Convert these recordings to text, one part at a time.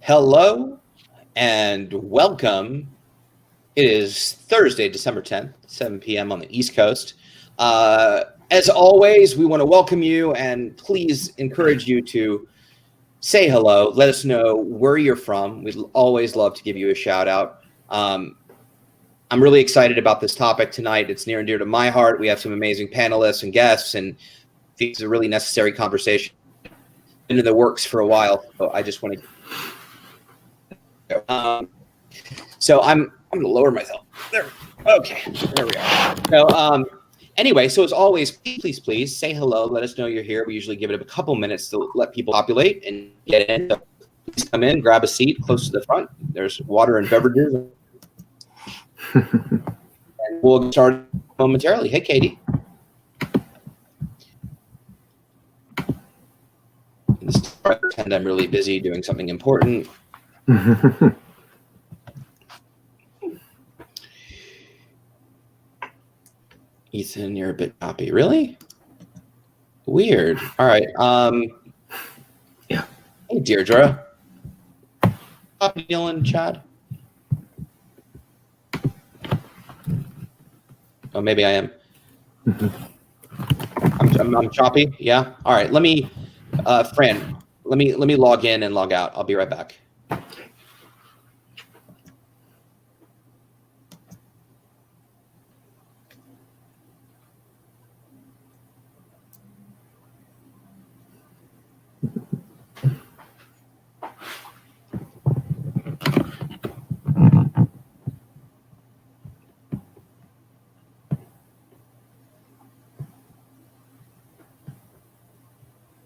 Hello and welcome. It is Thursday, December 10th, 7 p.m. on the East Coast. As always, we want to welcome you and please encourage you to say hello. Let us know where you're from. We'd always love to give you a shout out. I'm really excited about this topic tonight. It's near and dear to my heart. We have some amazing panelists and guests, and it's a really necessary conversation. Been in the works for a while, so I just want to. So I'm going to lower myself. There. Okay. There we are. So anyway, so as always, please say hello. Let us know you're here. We usually give it a couple minutes to let people populate and get in. So please come in, grab a seat close to the front. There's water and beverages. And we'll get started momentarily. Hey, Katie. I pretend I'm really busy doing something important. Ethan, you're a bit choppy. Really? Weird. All right. Yeah. Hey, Deirdre. Neil and Chad. Oh, maybe I am. I'm choppy. Yeah. All right. Let me, Fran. Let me log in and log out. I'll be right back.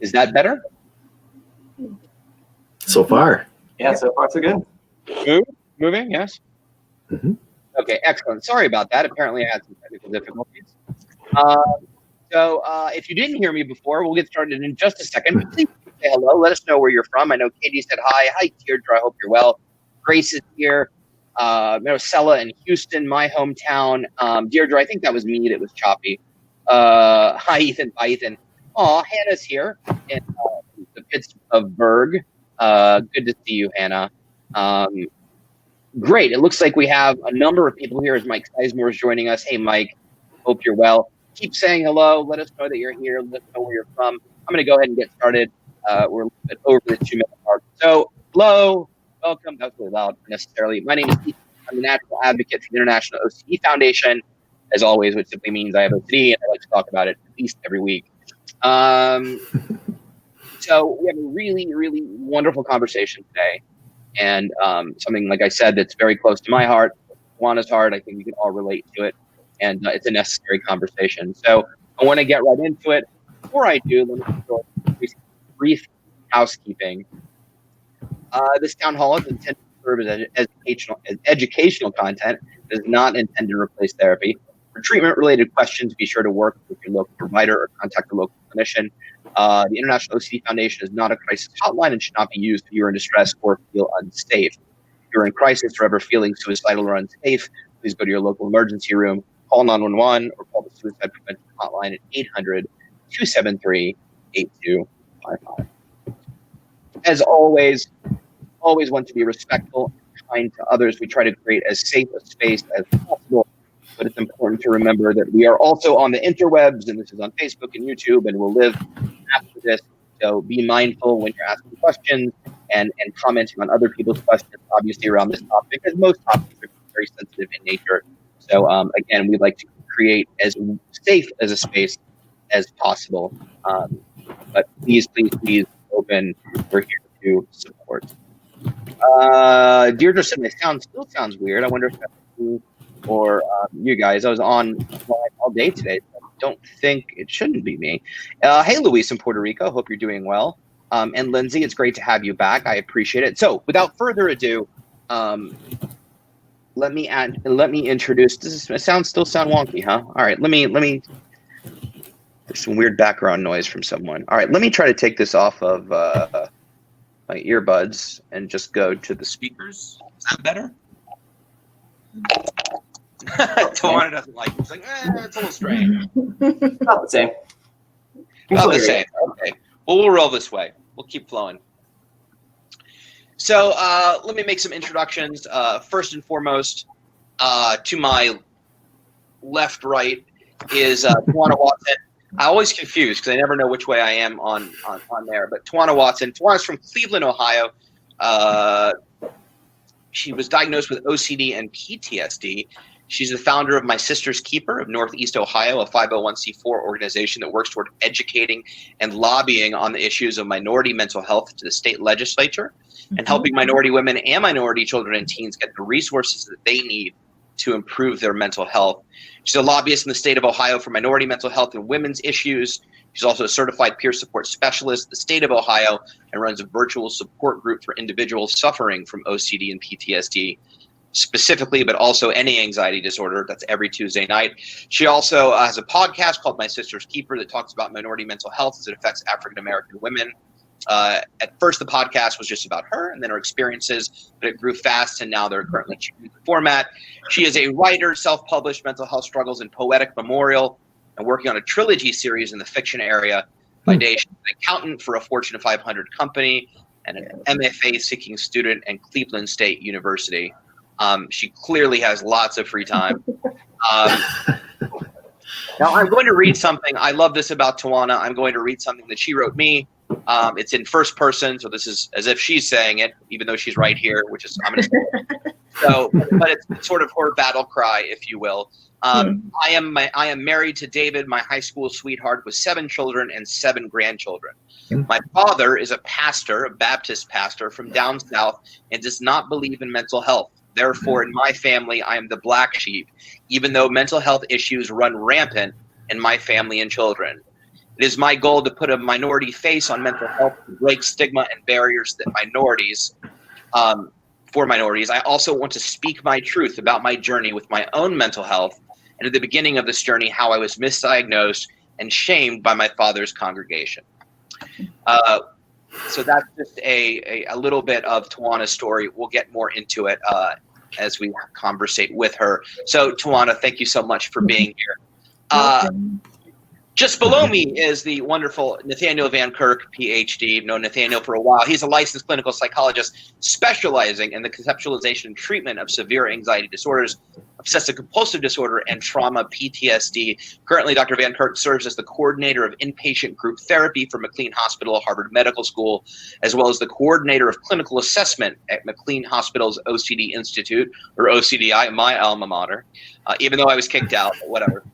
Is that better? So far. Yeah, so far so good. Moving, yes. Mm-hmm. Okay, excellent. Sorry about that. Apparently I had some technical difficulties. So if you didn't hear me before, we'll get started in just a second. Please say hello. Let us know where you're from. I know Katie said hi. Hi, Deirdre. I hope you're well. Grace is here. Maricela in Houston, my hometown. Deirdre, I think that was me that was choppy. Hi, Ethan. Bye, Ethan. Aw, Hannah's here in the Pittsburgh. Good to see you, Hannah. Great. It looks like we have a number of people here as Mike Sizemore is joining us. Hey, Mike. Hope you're well. Keep saying hello. Let us know that you're here. Let us know where you're from. I'm going to go ahead and get started. We're a little bit over the 2-minute mark. So, hello. Welcome. That was really loud necessarily. My name is Ethan. I'm the National Advocate for the International OCD Foundation, as always, which simply means I have OCD and I like to talk about it at least every week. So we have a really, really wonderful conversation today, and something, like I said, that's very close to my heart, Tawana's heart. I think we can all relate to it, and it's a necessary conversation. So I want to get right into it. Before I do, let me do brief housekeeping. This town hall is intended to serve as educational content. It is not intended to replace therapy. For treatment-related questions, be sure to work with your local provider or contact a local clinician. The International OCD Foundation is not a crisis hotline and should not be used if you are in distress or feel unsafe. If you're in crisis or ever feeling suicidal or unsafe, please go to your local emergency room, call 911, or call the Suicide Prevention Hotline at 800-273-8255. As always want to be respectful and kind to others. We try to create as safe a space as possible. But it's important to remember that we are also on the interwebs, and this is on Facebook and YouTube, and we'll live after this. So be mindful when you're asking questions and commenting on other people's questions, obviously around this topic, because most topics are very sensitive in nature. So again, we'd like to create as safe as a space as possible. But please, open. We're here to support. Deirdre said my sound still sounds weird. I wonder if that's you or you guys. I was on all day today. So I don't think it shouldn't be me. Hey, Luis in Puerto Rico. Hope you're doing well. And Lindsay, it's great to have you back. I appreciate it. So without further ado, let me introduce. Does this still sound wonky, huh? All right, let me. There's some weird background noise from someone. All right, let me try to take this off of my earbuds and just go to the speakers. Is that better? Tawana doesn't like it. She's like, it's a little strange. Not the same. Not the same. Okay. Well, we'll roll this way. We'll keep flowing. So let me make some introductions. First and foremost, to my left, right is Tawana Watson. I always confuse because I never know which way I am on there. But Tawana Watson. Tawana's from Cleveland, Ohio. She was diagnosed with OCD and PTSD. She's the founder of My Sister's Keeper of Northeast Ohio, a 501c4 organization that works toward educating and lobbying on the issues of minority mental health to the state legislature and helping minority women and minority children and teens get the resources that they need to improve their mental health. She's a lobbyist in the state of Ohio for minority mental health and women's issues. She's also a certified peer support specialist in the state of Ohio and runs a virtual support group for individuals suffering from OCD and PTSD specifically, but also any anxiety disorder. That's every Tuesday night. She also has a podcast called My Sister's Keeper that talks about minority mental health as it affects African-American women. At first, the podcast was just about her and then her experiences, but it grew fast, and now they're currently changing the format. She is a writer, self-published mental health struggles and poetic memorial, and working on a trilogy series in the fiction area. By day, she's an accountant for a Fortune 500 company and an MFA-seeking student at Cleveland State University. She clearly has lots of free time. Now, I'm going to read something. I love this about Tawana. I'm going to read something that she wrote me. It's in first person, so this is as if she's saying it, even though she's right here, which is I'm going to say it. So, but it's sort of her battle cry, if you will. I am married to David, my high school sweetheart, with 7 children and 7 grandchildren. My father is a pastor, a Baptist pastor from down south, and does not believe in mental health. Therefore, in my family, I am the black sheep, even though mental health issues run rampant in my family and children. It is my goal to put a minority face on mental health to break stigma and barriers that for minorities. I also want to speak my truth about my journey with my own mental health, and at the beginning of this journey, how I was misdiagnosed and shamed by my father's congregation. So that's just a little bit of Tawana's story. We'll get more into it as we conversate with her. So Tawana, thank you so much for being here. Just below me is the wonderful Nathaniel Van Kirk, PhD. I've known Nathaniel for a while. He's a licensed clinical psychologist specializing in the conceptualization and treatment of severe anxiety disorders, obsessive compulsive disorder, and trauma PTSD. Currently, Dr. Van Kirk serves as the coordinator of inpatient group therapy for McLean Hospital, Harvard Medical School, as well as the coordinator of clinical assessment at McLean Hospital's OCD Institute, or OCDI, my alma mater, even though I was kicked out, but whatever.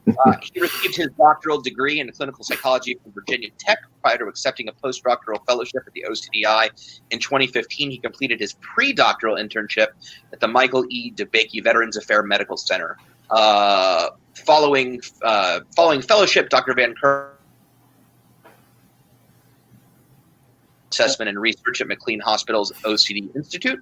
He received his doctoral degree in clinical psychology from Virginia Tech prior to accepting a postdoctoral fellowship at the OCDI. In 2015, he completed his pre-doctoral internship at the Michael E. DeBakey Veterans Affairs Medical Center. Following fellowship, Dr. Van Kirk assessment and research at McLean Hospital's OCD Institute.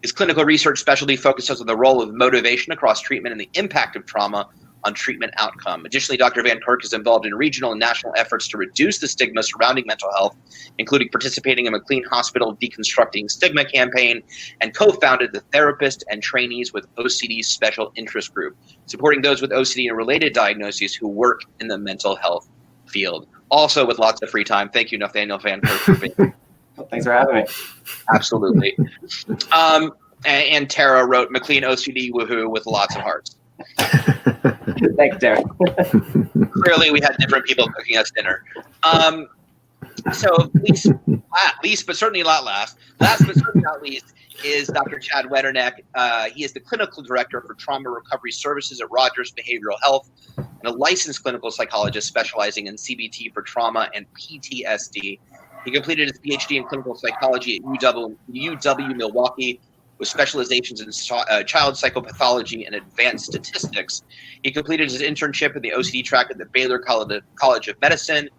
His clinical research specialty focuses on the role of motivation across treatment and the impact of trauma on treatment outcome. Additionally, Dr. Van Kirk is involved in regional and national efforts to reduce the stigma surrounding mental health, including participating in McLean Hospital Deconstructing Stigma campaign, and co-founded the Therapist and Trainees with OCD Special Interest Group, supporting those with OCD and related diagnoses who work in the mental health field. Also with lots of free time. Thank you, Nathaniel Van Kirk, for being here. Thanks for having me. Absolutely. And Tara wrote McLean OCD woohoo with lots of hearts. Thanks, Tara. Clearly, we had different people cooking us dinner. So least, but certainly not last. Last, but certainly not least, is Dr. Chad Wetterneck. He is the clinical director for trauma recovery services at Rogers Behavioral Health and a licensed clinical psychologist specializing in CBT for trauma and PTSD. He completed his PhD in clinical psychology at UW Milwaukee with specializations in child psychopathology and advanced statistics. He completed his internship in the OCD track at the Baylor College of Medicine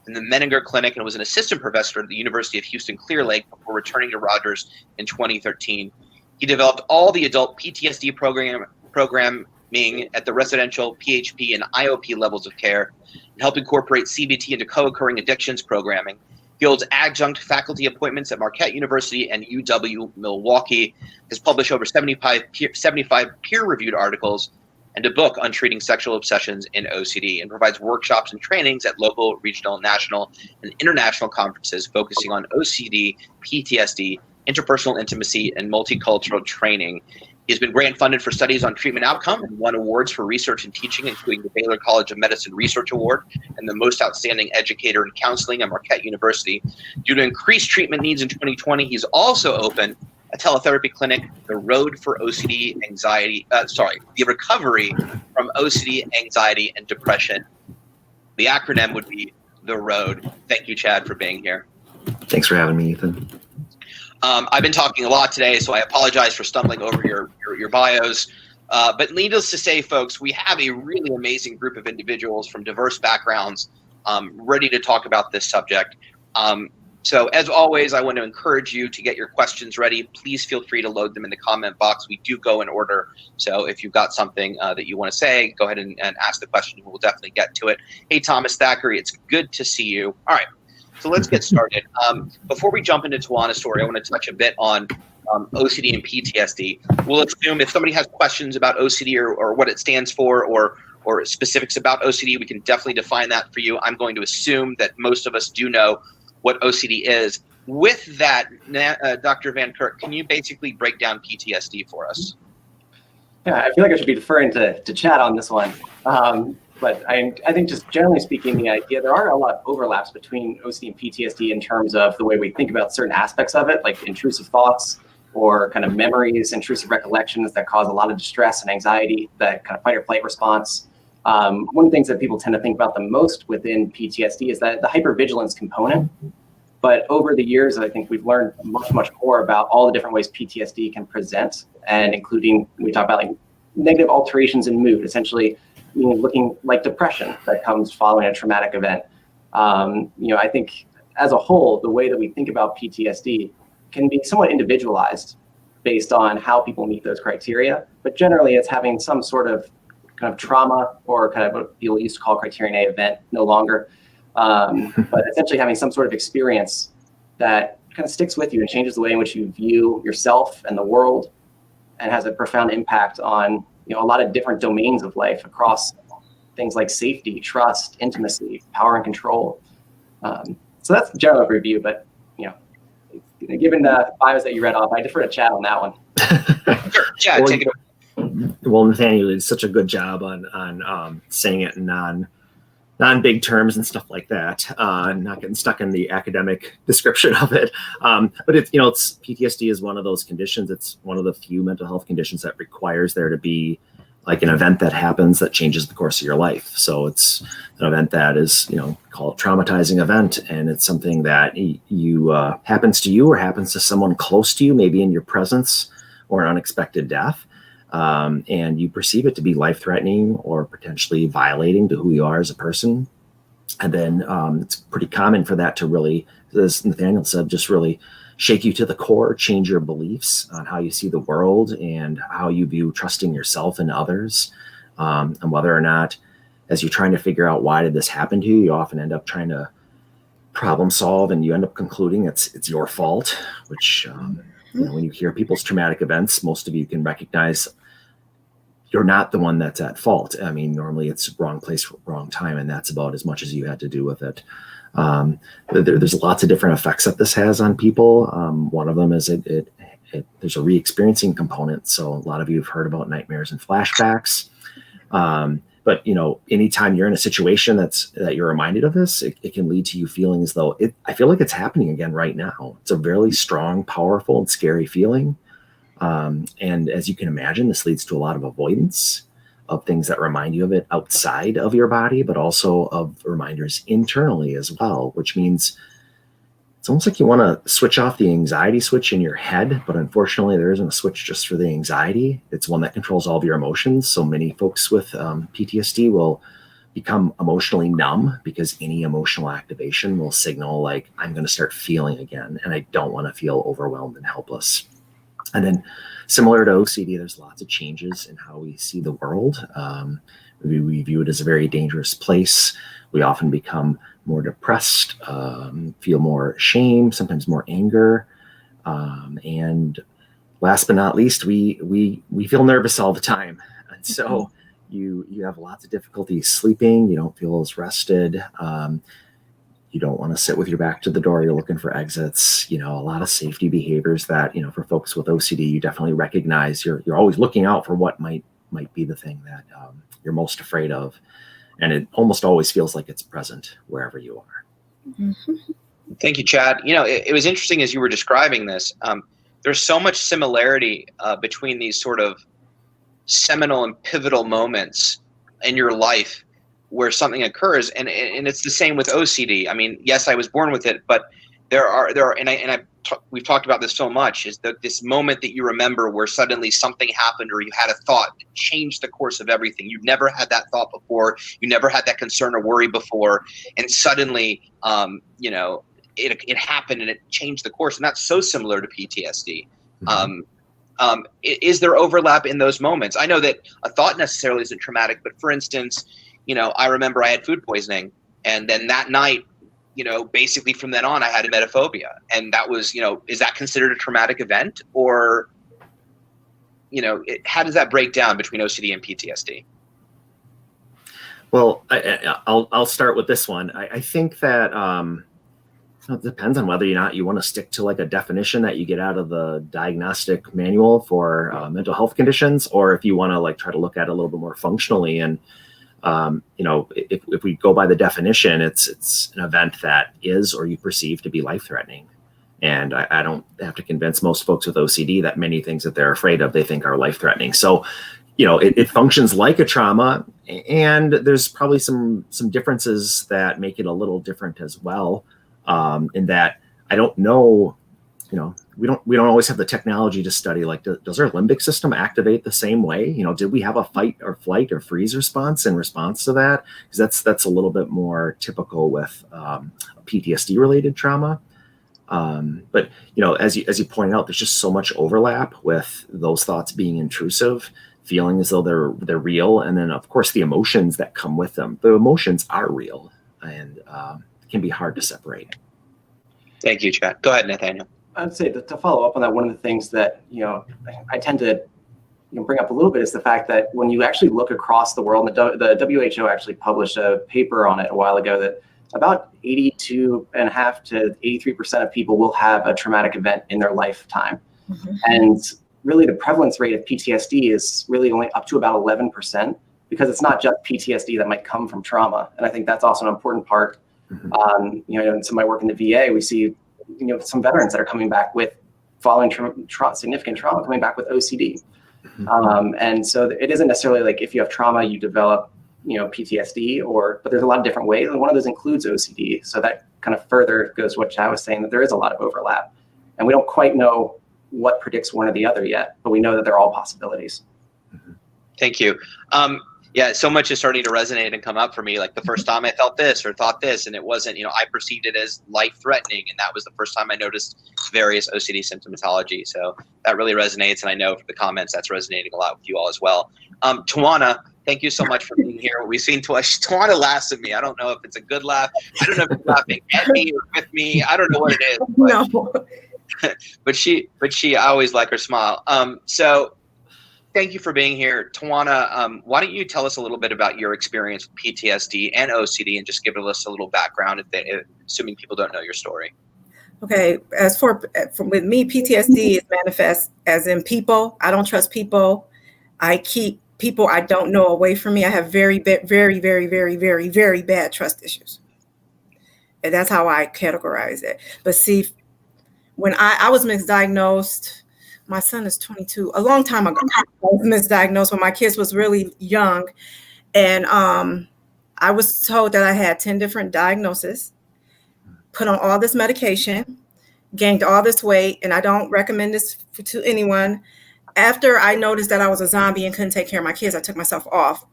in the Menninger Clinic and was an assistant professor at the University of Houston Clear Lake before returning to Rogers in 2013. He developed all the adult PTSD programming at the residential, PHP, and IOP levels of care and helped incorporate CBT into co-occurring addictions programming. He holds adjunct faculty appointments at Marquette University and UW Milwaukee, has published over 75 peer-reviewed articles and a book on treating sexual obsessions in OCD, and provides workshops and trainings at local, regional, national, and international conferences focusing on OCD, PTSD, interpersonal intimacy, and multicultural training. He's been grant funded for studies on treatment outcome and won awards for research and teaching, including the Baylor College of Medicine Research Award and the Most Outstanding Educator in Counseling at Marquette University. Due to increased treatment needs in 2020, he's also opened a teletherapy clinic, The Road for OCD Anxiety, the Recovery from OCD, Anxiety, and Depression. The acronym would be The Road. Thank you, Chad, for being here. Thanks for having me, Ethan. I've been talking a lot today, so I apologize for stumbling over your bios. But needless to say, folks, we have a really amazing group of individuals from diverse backgrounds ready to talk about this subject. So as always, I want to encourage you to get your questions ready. Please feel free to load them in the comment box. We do go in order. So if you've got something that you want to say, go ahead and ask the question. We'll definitely get to it. Hey, Thomas Thackeray, it's good to see you. All right. So let's get started. Before we jump into Tawana's story, I want to touch a bit on OCD and PTSD. We'll assume if somebody has questions about OCD or what it stands for or specifics about OCD, we can definitely define that for you. I'm going to assume that most of us do know what OCD is. With that, Dr. Van Kirk, can you basically break down PTSD for us? Yeah, I feel like I should be deferring to Chad on this one. But I think just generally speaking, the idea, there are a lot of overlaps between OCD and PTSD in terms of the way we think about certain aspects of it, like intrusive thoughts or kind of memories, intrusive recollections that cause a lot of distress and anxiety, that kind of fight or flight response. One of the things that people tend to think about the most within PTSD is that the hypervigilance component. But over the years, I think we've learned much more about all the different ways PTSD can present, and including, we talk about like negative alterations in mood, essentially looking like depression that comes following a traumatic event. I think as a whole, the way that we think about PTSD can be somewhat individualized based on how people meet those criteria. But generally, it's having some sort of kind of trauma or kind of what people used to call criterion A event, no longer. But essentially having some sort of experience that kind of sticks with you and changes the way in which you view yourself and the world, and has a profound impact on a lot of different domains of life across things like safety, trust, intimacy, power and control. So that's a general review, but given the bios that you read off, I defer to Chad on that one. Sure, Chad, take it away. Well, Nathaniel did such a good job on saying it in non-big terms and stuff like that, not getting stuck in the academic description of it. But it's PTSD is one of those conditions. It's one of the few mental health conditions that requires there to be like an event that happens that changes the course of your life. So it's an event that is, called traumatizing event. And it's something that you happens to you or happens to someone close to you, maybe in your presence, or an unexpected death. And you perceive it to be life-threatening or potentially violating to who you are as a person. And then it's pretty common for that to really, as Nathaniel said, just really shake you to the core, change your beliefs on how you see the world and how you view trusting yourself and others. And whether or not, as you're trying to figure out why did this happen to you, you often end up trying to problem solve, and you end up concluding it's your fault, which when you hear people's traumatic events, most of you can recognize you're not the one that's at fault. I mean, normally it's wrong place, wrong time, and that's about as much as you had to do with it. There's lots of different effects that this has on people. One of them is there's a re-experiencing component. So a lot of you have heard about nightmares and flashbacks. But anytime you're in a situation that you're reminded of this, it can lead to you feeling as though I feel like it's happening again right now. It's a really strong, powerful, and scary feeling. And as you can imagine, this leads to a lot of avoidance of things that remind you of it outside of your body, but also of reminders internally as well, which means it's almost like you want to switch off the anxiety switch in your head, but unfortunately there isn't a switch just for the anxiety. It's one that controls all of your emotions. So many folks with PTSD will become emotionally numb because any emotional activation will signal like, I'm going to start feeling again, and I don't want to feel overwhelmed and helpless. And then similar to OCD, there's lots of changes in how we see the world. We view it as a very dangerous place. We often become more depressed, feel more shame, sometimes more anger. And last but not least, we feel nervous all the time. And so you have lots of difficulty sleeping. You don't feel as rested. You don't want to sit with your back to the door. You're looking for exits, a lot of safety behaviors that, for folks with OCD, you definitely recognize. You're always looking out for what might be the thing that you're most afraid of. And it almost always feels like it's present wherever you are. Mm-hmm. Thank you, Chad. It was interesting as you were describing this. There's so much similarity between these sort of seminal and pivotal moments in your life where something occurs, and it's the same with OCD. I mean, yes, I was born with it, but there are, we've talked about this so much, is that this moment that you remember where suddenly something happened or you had a thought that changed the course of everything. You've never had that thought before. You never had that concern or worry before, and suddenly, it happened and it changed the course, and that's so similar to PTSD. Mm-hmm. Is there overlap in those moments? I know that a thought necessarily isn't traumatic, but for instance, I remember I had food poisoning, and then that night, basically from then on, I had emetophobia, and that was, is that considered a traumatic event, or, how does that break down between OCD and PTSD? Well, I'll start with this one. I think that it depends on whether or not you want to stick to like a definition that you get out of the diagnostic manual for mental health conditions, or if you want to like try to look at it a little bit more functionally. And if we go by the definition, it's an event that is or you perceive to be life-threatening. And I don't have to convince most folks with OCD that many things that they're afraid of, they think are life-threatening. So, it functions like a trauma, and there's probably some differences that make it a little different as well. In that I don't know, we don't always have the technology to study, like, does our limbic system activate the same way? Did we have a fight or flight or freeze response in response to that? Because that's a little bit more typical with PTSD related trauma. But as you pointed out, there's just so much overlap with those thoughts being intrusive, feeling as though they're real, and then of course the emotions that come with them. The emotions are real and can be hard to separate. Thank you, Chad. Go ahead, Nathaniel. I'd say to follow up on that, one of the things that I tend to bring up a little bit is the fact that when you actually look across the world, the WHO actually published a paper on it a while ago, that about 82.5% to 83% of people will have a traumatic event in their lifetime. Mm-hmm. And really the prevalence rate of PTSD is really only up to about 11%, because it's not just PTSD that might come from trauma. And I think that's also an important part. Mm-hmm. In some of my work in the VA, we see some veterans that are coming back with following significant trauma, coming back with OCD. Mm-hmm. And so it isn't necessarily like if you have trauma, you develop PTSD, but there's a lot of different ways, and one of those includes OCD. So that kind of further goes to what Chad was saying, that there is a lot of overlap, and we don't quite know what predicts one or the other yet, but we know that they're all possibilities. Mm-hmm. Thank you. Yeah, so much is starting to resonate and come up for me. Like the first time I felt this or thought this, and it wasn't, I perceived it as life-threatening, and that was the first time I noticed various OCD symptomatology. So that really resonates, and I know from the comments that's resonating a lot with you all as well. Tawana, thank you so much for being here. We've seen Tawana laughs at me. I don't know if it's a good laugh. I don't know if it's laughing at me or with me. I don't know what it is. But, no. but she, I always like her smile. So thank you for being here. Tawana, why don't you tell us a little bit about your experience with PTSD and OCD, and just give us a little background, assuming people don't know your story. Okay, as for with me, PTSD is manifest as in people. I don't trust people. I keep people I don't know away from me. I have very, very, very, very, very, very bad trust issues. And that's how I categorize it. But see, when I was misdiagnosed, my son is 22, a long time ago. I was misdiagnosed when my kids was really young. And I was told that I had 10 different diagnoses, put on all this medication, gained all this weight, and I don't recommend this to anyone. After I noticed that I was a zombie and couldn't take care of my kids, I took myself off.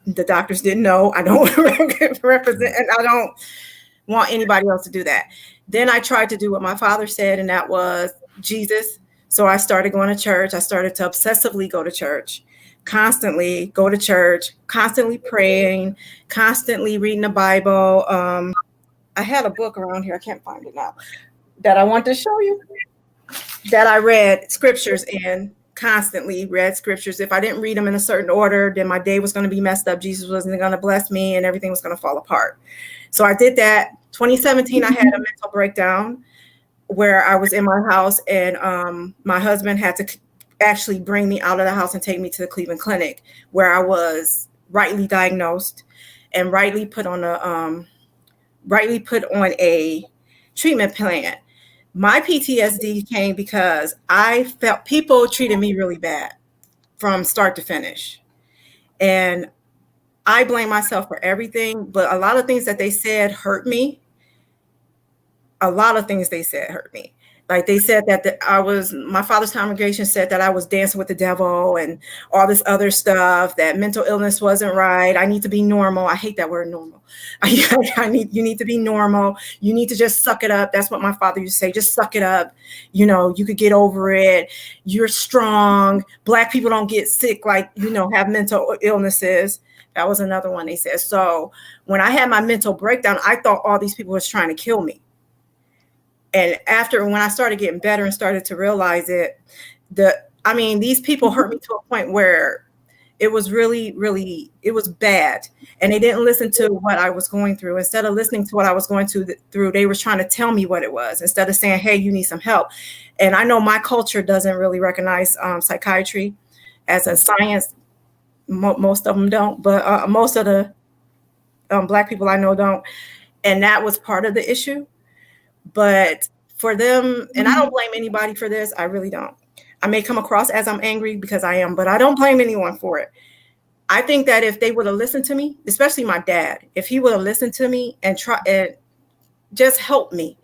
The doctors didn't know. I don't represent, and I don't want anybody else to do that. Then I tried to do what my father said, and that was Jesus. So I started going to church. I started to obsessively go to church, constantly go to church, constantly praying, constantly reading the Bible. I had a book around here. I can't find it now, that I want to show you, that I read scriptures in, constantly read scriptures. If I didn't read them in a certain order, then my day was going to be messed up. Jesus wasn't going to bless me, and everything was going to fall apart. So I did that 2017, I had a mental breakdown where I was in my house, and my husband had to actually bring me out of the house and take me to the Cleveland Clinic, where I was rightly diagnosed and rightly put on a treatment plan. My PTSD came because I felt people treated me really bad from start to finish. And I blame myself for everything, but a lot of things that they said hurt me. A lot of things they said hurt me. Like they said that my father's congregation said that I was dancing with the devil and all this other stuff, that mental illness wasn't right. I need to be normal. I hate that word normal. You need to be normal. You need to just suck it up. That's what my father used to say. Just suck it up. You know, you could get over it. You're strong. Black people don't get sick, like, you know, have mental illnesses. That was another one they said. So when I had my mental breakdown, I thought all these people was trying to kill me. And when I started getting better and started to realize it, these people hurt me to a point where it was really, really, it was bad. And they didn't listen to what I was going through. Instead of listening to what I was going through, they were trying to tell me what it was instead of saying, hey, you need some help. And I know my culture doesn't really recognize psychiatry as a science. Most of them don't, but most of the Black people I know don't. And that was part of the issue. But for them, and I don't blame anybody for this, I really don't. I may come across as I'm angry because I am, but I don't blame anyone for it. I think that if they would have listened to me, especially my dad, if he would have listened to me and just helped me,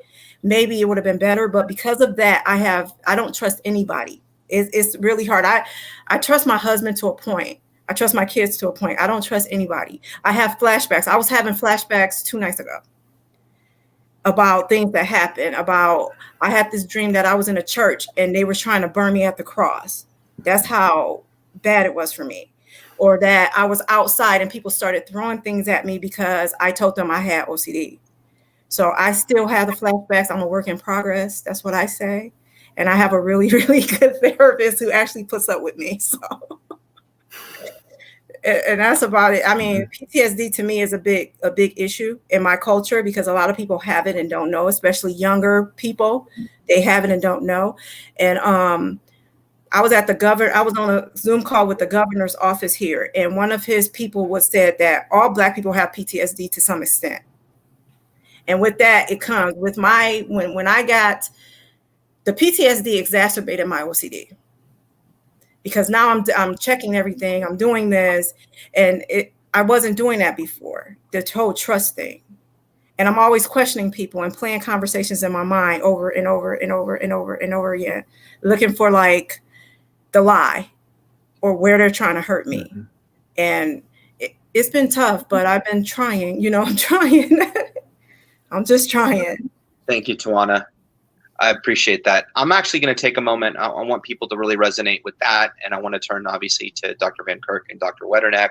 maybe it would have been better. But because of that, I don't trust anybody. It's really hard. I trust my husband to a point. I trust my kids to a point. I don't trust anybody. I have flashbacks. I was having flashbacks 2 nights ago about things that happened. I had this dream that I was in a church and they were trying to burn me at the cross. That's how bad it was for me. Or that I was outside and people started throwing things at me because I told them I had OCD. So I still have the flashbacks. I'm a work in progress. That's what I say. And I have a really, really good therapist who actually puts up with me. So, and that's about it. I mean, PTSD to me is a big issue in my culture because a lot of people have it and don't know, especially younger people. They have it and don't know. And I was on a Zoom call with the governor's office here, and one of his people said that all Black people have PTSD to some extent. And with that, it comes with when I got the PTSD exacerbated my OCD. Because now I'm checking everything, I'm doing this, and I wasn't doing that before, the whole trust thing. And I'm always questioning people and playing conversations in my mind over and over and over and over and over again, looking for like the lie or where they're trying to hurt me. Mm-hmm. And it's been tough, but I've been trying, I'm trying. I'm just trying. Thank you, Tawana. I appreciate that. I'm actually going to take a moment. I want people to really resonate with that. And I want to turn, obviously, to Dr. Van Kirk and Dr. Wetterneck.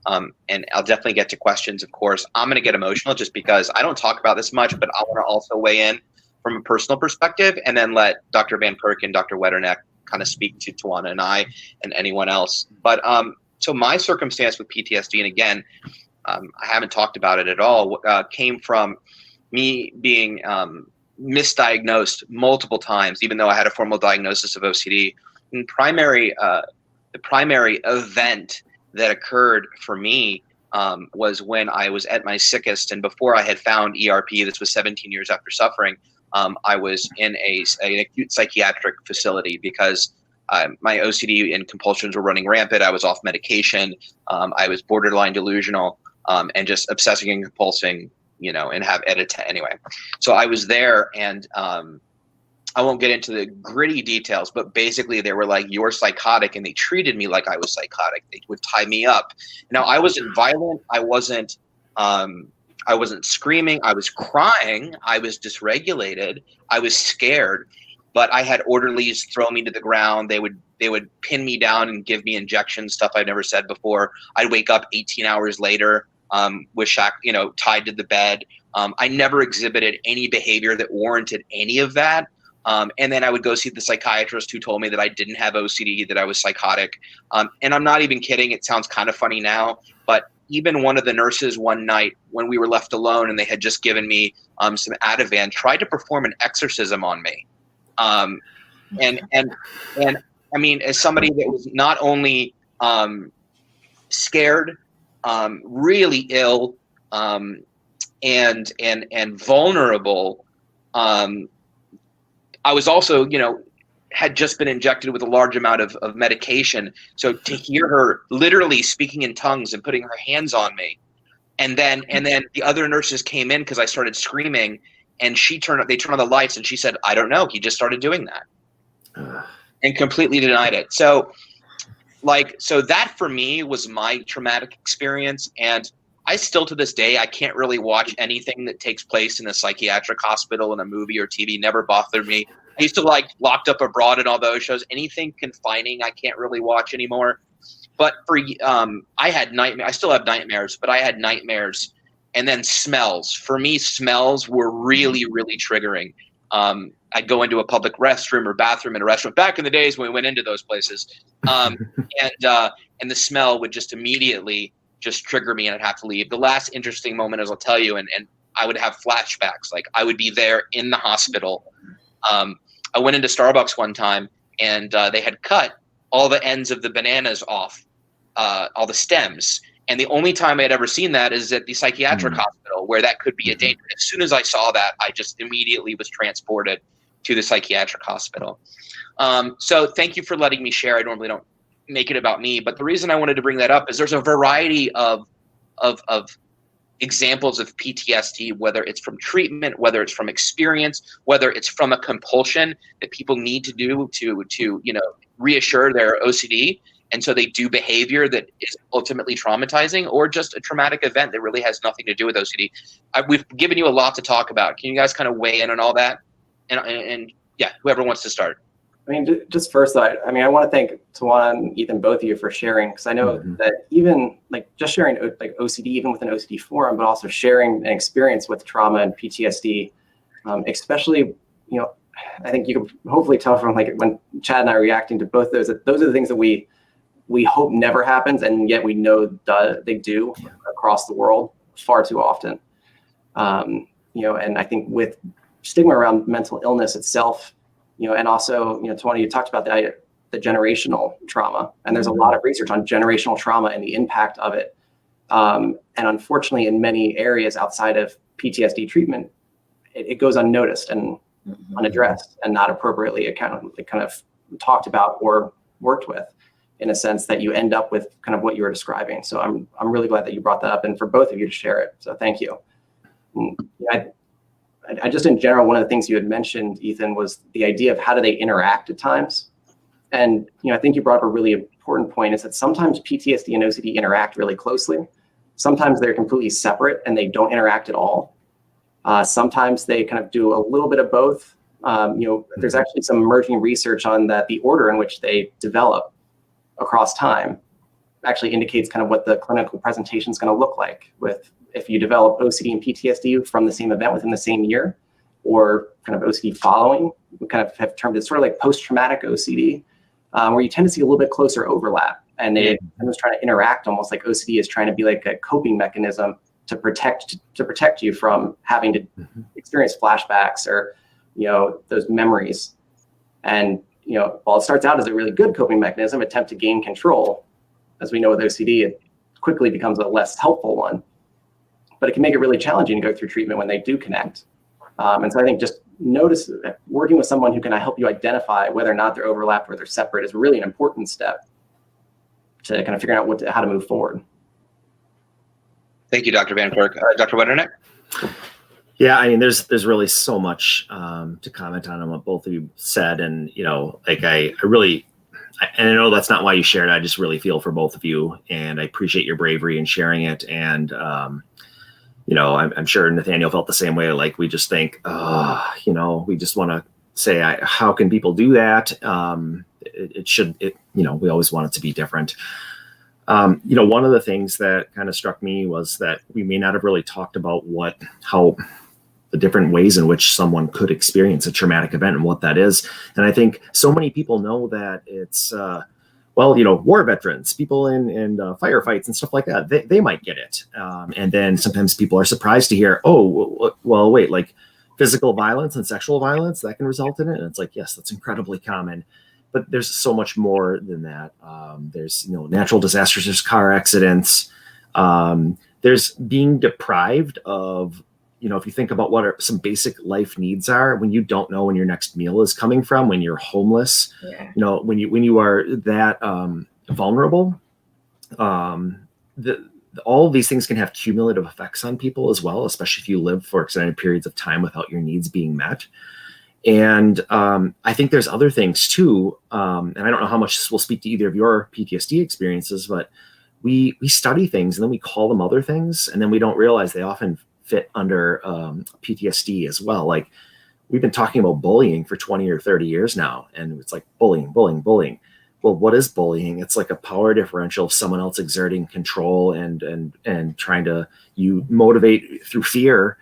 And I'll definitely get to questions, of course. I'm going to get emotional just because I don't talk about this much, but I want to also weigh in from a personal perspective and then let Dr. Van Kirk and Dr. Wetterneck kind of speak to Tawana and I and anyone else. But so my circumstance with PTSD, and again, I haven't talked about it at all, came from me being misdiagnosed multiple times, even though I had a formal diagnosis of OCD. And the primary event that occurred for me was when I was at my sickest, and before I had found ERP. This was 17 years after suffering. I was in an acute psychiatric facility because my OCD and compulsions were running rampant. I was off medication. I was borderline delusional and just obsessing and compulsing, and have anyway. So I was there, and I won't get into the gritty details, but basically they were like, "You're psychotic," and they treated me like I was psychotic. They would tie me up. Now, I wasn't violent. I wasn't screaming. I was crying. I was dysregulated. I was scared, but I had orderlies throw me to the ground. They would pin me down and give me injections, stuff I'd never said before. I'd wake up 18 hours later. Was tied to the bed. I never exhibited any behavior that warranted any of that. And then I would go see the psychiatrist who told me that I didn't have OCD, that I was psychotic. And I'm not even kidding. It sounds kind of funny now, but even one of the nurses one night when we were left alone and they had just given me some Ativan, tried to perform an exorcism on me. And I mean, as somebody that was not only scared, really ill, and vulnerable, I was also, had just been injected with a large amount of medication. So to hear her literally speaking in tongues and putting her hands on me, and then the other nurses came in because I started screaming, and they turned on the lights, and she said, "I don't know, he just started doing that," and completely denied it. So that for me was my traumatic experience, and I still to this day I can't really watch anything that takes place in a psychiatric hospital in a movie or TV. Never bothered me. I used to like Locked Up Abroad and all those shows. Anything confining, I can't really watch anymore. But I had nightmares. I still have nightmares, but I had nightmares. And then smells. For me, smells were really, really triggering. I'd go into a public restroom or bathroom in a restaurant back in the days when we went into those places, and the smell would just immediately just trigger me, and I'd have to leave. The last interesting moment, as I'll tell you, and I would have flashbacks. Like I would be there in the hospital. I went into Starbucks one time, and they had cut all the ends of the bananas off, all the stems. And the only time I had ever seen that is at the psychiatric hospital, where that could be a danger. As soon as I saw that, I just immediately was transported to the psychiatric hospital. So thank you for letting me share. I normally don't make it about me, but the reason I wanted to bring that up is there's a variety of examples of PTSD, whether it's from treatment, whether it's from experience, whether it's from a compulsion that people need to do to reassure their OCD. And so they do behavior that is ultimately traumatizing, or just a traumatic event that really has nothing to do with OCD. We've given you a lot to talk about. Can you guys kind of weigh in on all that? And yeah, whoever wants to start. I mean, just first, I want to thank Tawana and Ethan, both of you, for sharing, because I know that even just sharing OCD, even with an OCD forum, but also sharing an experience with trauma and PTSD, especially, I think you can hopefully tell from when Chad and I are reacting to both those are the things that we hope never happens, and yet we know they do across the world far too often. And I think with stigma around mental illness itself, and also, Tawana, you talked about the generational trauma, and there's a lot of research on generational trauma and the impact of it. And unfortunately, in many areas outside of PTSD treatment, it goes unnoticed and unaddressed, and not appropriately kind of talked about or worked with, in a sense that you end up with kind of what you were describing. So I'm really glad that you brought that up, and for both of you to share it. So thank you. I just, in general, one of the things you had mentioned, Ethan, was the idea of how do they interact at times. And, I think you brought up a really important point, is that sometimes PTSD and OCD interact really closely. Sometimes they're completely separate and they don't interact at all. Sometimes they kind of do a little bit of both. There's actually some emerging research on that the order in which they develop across time actually indicates kind of what the clinical presentation is going to look like, with if you develop OCD and PTSD from the same event within the same year, or kind of OCD following. We kind of have termed it sort of like post-traumatic OCD, where you tend to see a little bit closer overlap, and they are trying to interact almost like OCD is trying to be like a coping mechanism to protect you from having to experience flashbacks or those memories. And while it starts out as a really good coping mechanism, attempt to gain control, as we know with OCD, it quickly becomes a less helpful one. But it can make it really challenging to go through treatment when they do connect. And so I think just notice working with someone who can help you identify whether or not they're overlapped or they're separate is really an important step to kind of figuring out how to move forward. Thank you, Dr. Van Kirk. Dr. Wetterneck? Yeah, I mean, there's really so much to comment on what both of you said. And, I really, and I know that's not why you shared. I just really feel for both of you, and I appreciate your bravery in sharing it. And, I'm sure Nathaniel felt the same way. Like, we just think, we just want to say, how can people do that? We always want it to be different. One of the things that kind of struck me was that we may not have really talked about how the different ways in which someone could experience a traumatic event and what that is. And I think so many people know that it's, well, war veterans, people in firefights and stuff like that, they might get it. And then sometimes people are surprised to hear, oh, well, wait, like physical violence and sexual violence, that can result in it. And it's like, yes, that's incredibly common. But there's so much more than that. There's, natural disasters, there's car accidents. There's being deprived of, if you think about what some basic life needs are, when you don't know when your next meal is coming from, when you're homeless, when you are that vulnerable, all of these things can have cumulative effects on people as well, especially if you live for extended periods of time without your needs being met. And I think there's other things too. And I don't know how much this will speak to either of your PTSD experiences, but we study things and then we call them other things. And then we don't realize they often fit under PTSD as well. Like we've been talking about bullying for 20 or 30 years now. And it's like bullying. Well, what is bullying? It's like a power differential of someone else exerting control and trying to motivate through fear.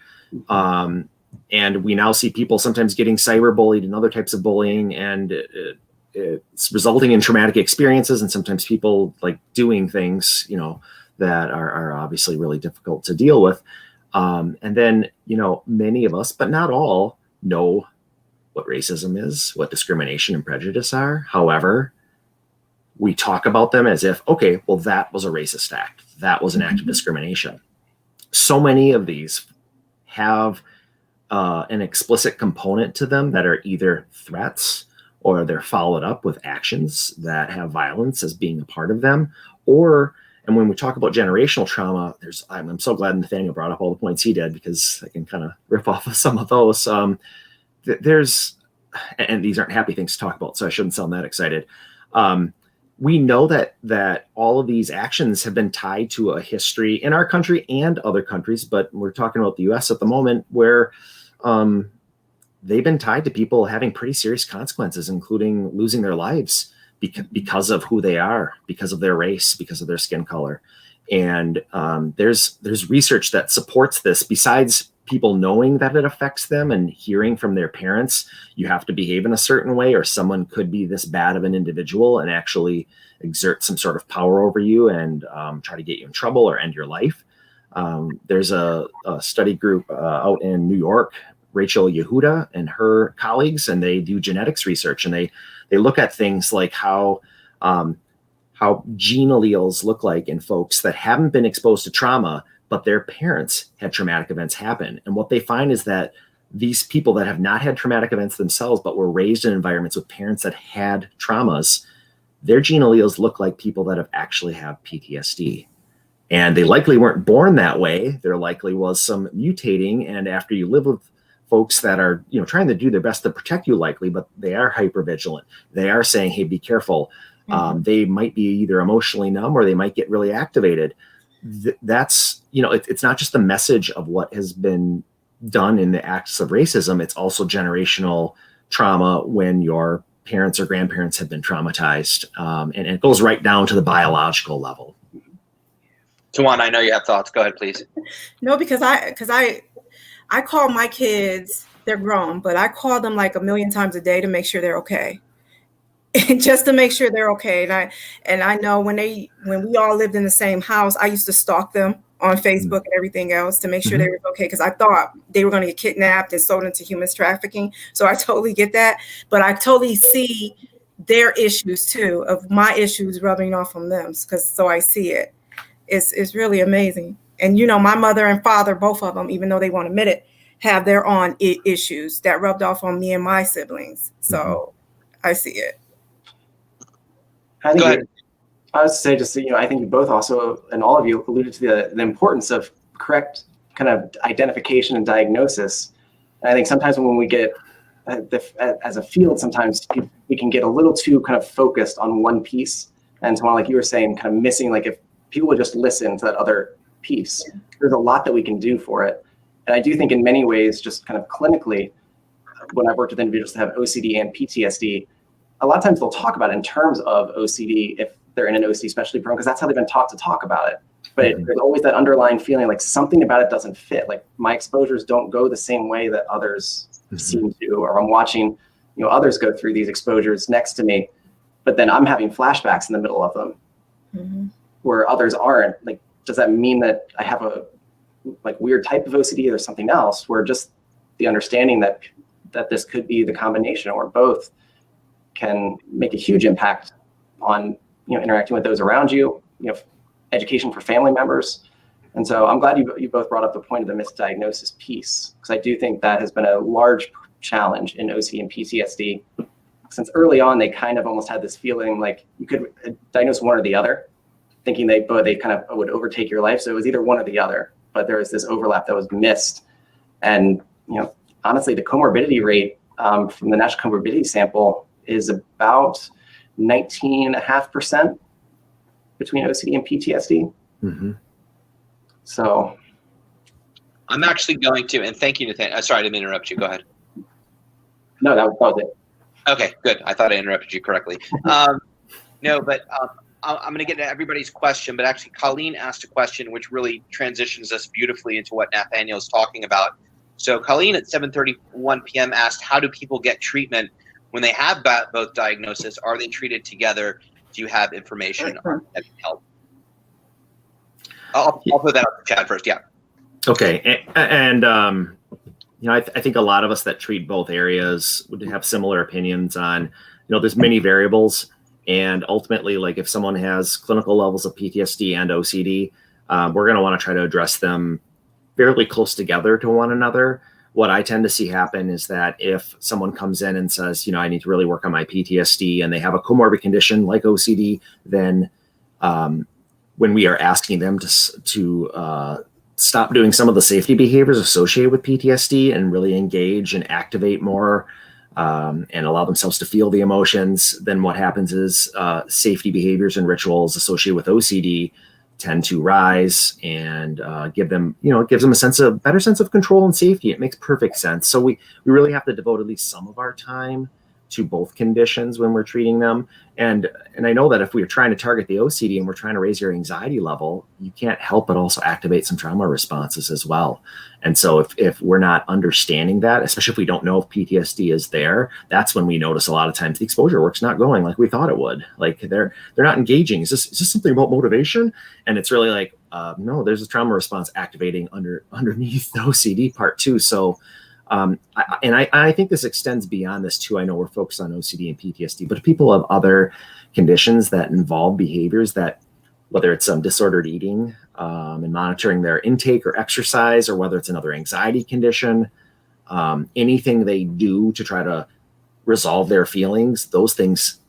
And we now see people sometimes getting cyberbullied and other types of bullying, and it's resulting in traumatic experiences. And sometimes people like doing things, that are obviously really difficult to deal with. And then, many of us, but not all, know what racism is, what discrimination and prejudice are. However, we talk about them as if, okay, well, that was a racist act. That was an act of discrimination. So many of these have an explicit component to them that are either threats or they're followed up with actions that have violence as being a part of them. And when we talk about generational trauma, I'm so glad Nathaniel brought up all the points he did, because I can kind of rip off of some of those. And these aren't happy things to talk about, so I shouldn't sound that excited. We know that all of these actions have been tied to a history in our country and other countries, but we're talking about the US at the moment, where they've been tied to people having pretty serious consequences, including losing their lives because of who they are, because of their race, because of their skin color. And there's research that supports this. Besides people knowing that it affects them and hearing from their parents, you have to behave in a certain way, or someone could be this bad of an individual and actually exert some sort of power over you and try to get you in trouble or end your life. There's a study group out in New York, Rachel Yehuda and her colleagues, and they do genetics research, and they look at things like how gene alleles look like in folks that haven't been exposed to trauma, but their parents had traumatic events happen. And what they find is that these people that have not had traumatic events themselves, but were raised in environments with parents that had traumas, their gene alleles look like people that have actually have PTSD. And they likely weren't born that way. There likely was some mutating. And after you live with folks that are, trying to do their best to protect you, likely, but they are hypervigilant. They are saying, hey, be careful. They might be either emotionally numb or they might get really activated. That's, it's not just the message of what has been done in the acts of racism. It's also generational trauma when your parents or grandparents have been traumatized. And it goes right down to the biological level. Tawana, I know you have thoughts. Go ahead, please. No, because I call my kids, they're grown, but I call them like 1 million times a day to make sure they're okay. Just to make sure they're okay. And I know when we all lived in the same house, I used to stalk them on Facebook and everything else to make sure they were okay, because I thought they were going to get kidnapped and sold into human trafficking. So I totally get that. But I totally see their issues too, of my issues rubbing off on them, so I see it. It's really amazing. And my mother and father, both of them, even though they won't admit it, have their own issues that rubbed off on me and my siblings. So I see it. I was to say, just I think you both also, and all of you, alluded to the importance of correct kind of identification and diagnosis. And I think sometimes when we get as a field, sometimes we can get a little too kind of focused on one piece, and so like you were saying, kind of missing, like if people would just listen to that other piece, there's a lot that we can do for it. And I do think in many ways, just kind of clinically, when I've worked with individuals that have OCD and PTSD, a lot of times they'll talk about it in terms of OCD if they're in an OCD specialty program, because that's how they've been taught to talk about it. But there's always that underlying feeling like something about it doesn't fit. Like my exposures don't go the same way that others seem to, or I'm watching, others go through these exposures next to me. but then I'm having flashbacks in the middle of them where others aren't. Like, does that mean that I have a like weird type of OCD or something else, where just the understanding that this could be the combination or both can make a huge impact on, interacting with those around you, education for family members. And so I'm glad you both brought up the point of the misdiagnosis piece, because I do think that has been a large challenge in OCD and PTSD. Since early on, they kind of almost had this feeling like you could diagnose one or the other, thinking they kind of would overtake your life. So it was either one or the other, but there was this overlap that was missed. And, honestly, the comorbidity rate from the national comorbidity sample is about 19.5% between OCD and PTSD. So I'm actually going to, and thank you, Nathaniel. Sorry, I didn't interrupt you. Go ahead. No, that was it. Okay, good. I thought I interrupted you correctly. No, but I'm going to get to everybody's question, but actually Colleen asked a question which really transitions us beautifully into what Nathaniel is talking about. So Colleen at 7:31 p.m. asked, how do people get treatment when they have both diagnoses? Are they treated together? Do you have information that can help? I'll put that up to Chad first. Yeah. Okay. And I think a lot of us that treat both areas would have similar opinions on, there's many variables. And ultimately, like if someone has clinical levels of PTSD and OCD, we're going to want to try to address them fairly close together to one another. What I tend to see happen is that if someone comes in and says, I need to really work on my PTSD, and they have a comorbid condition like OCD, then when we are asking them to stop doing some of the safety behaviors associated with PTSD and really engage and activate more and allow themselves to feel the emotions, then what happens is safety behaviors and rituals associated with OCD tend to rise and gives them a better sense of control and safety. It makes perfect sense. So we really have to devote at least some of our time to both conditions when we're treating them. And I know that if we're trying to target the OCD and we're trying to raise your anxiety level, you can't help but also activate some trauma responses as well. And so if we're not understanding that, especially if we don't know if PTSD is there, that's when we notice a lot of times the exposure work's not going like we thought it would. Like they're not engaging. Is this something about motivation? And it's really like, no, there's a trauma response activating underneath the OCD part too. So I think this extends beyond this too. I know we're focused on OCD and PTSD, but if people have other conditions that involve behaviors that, whether it's some disordered eating and monitoring their intake or exercise, or whether it's another anxiety condition, anything they do to try to resolve their feelings, those things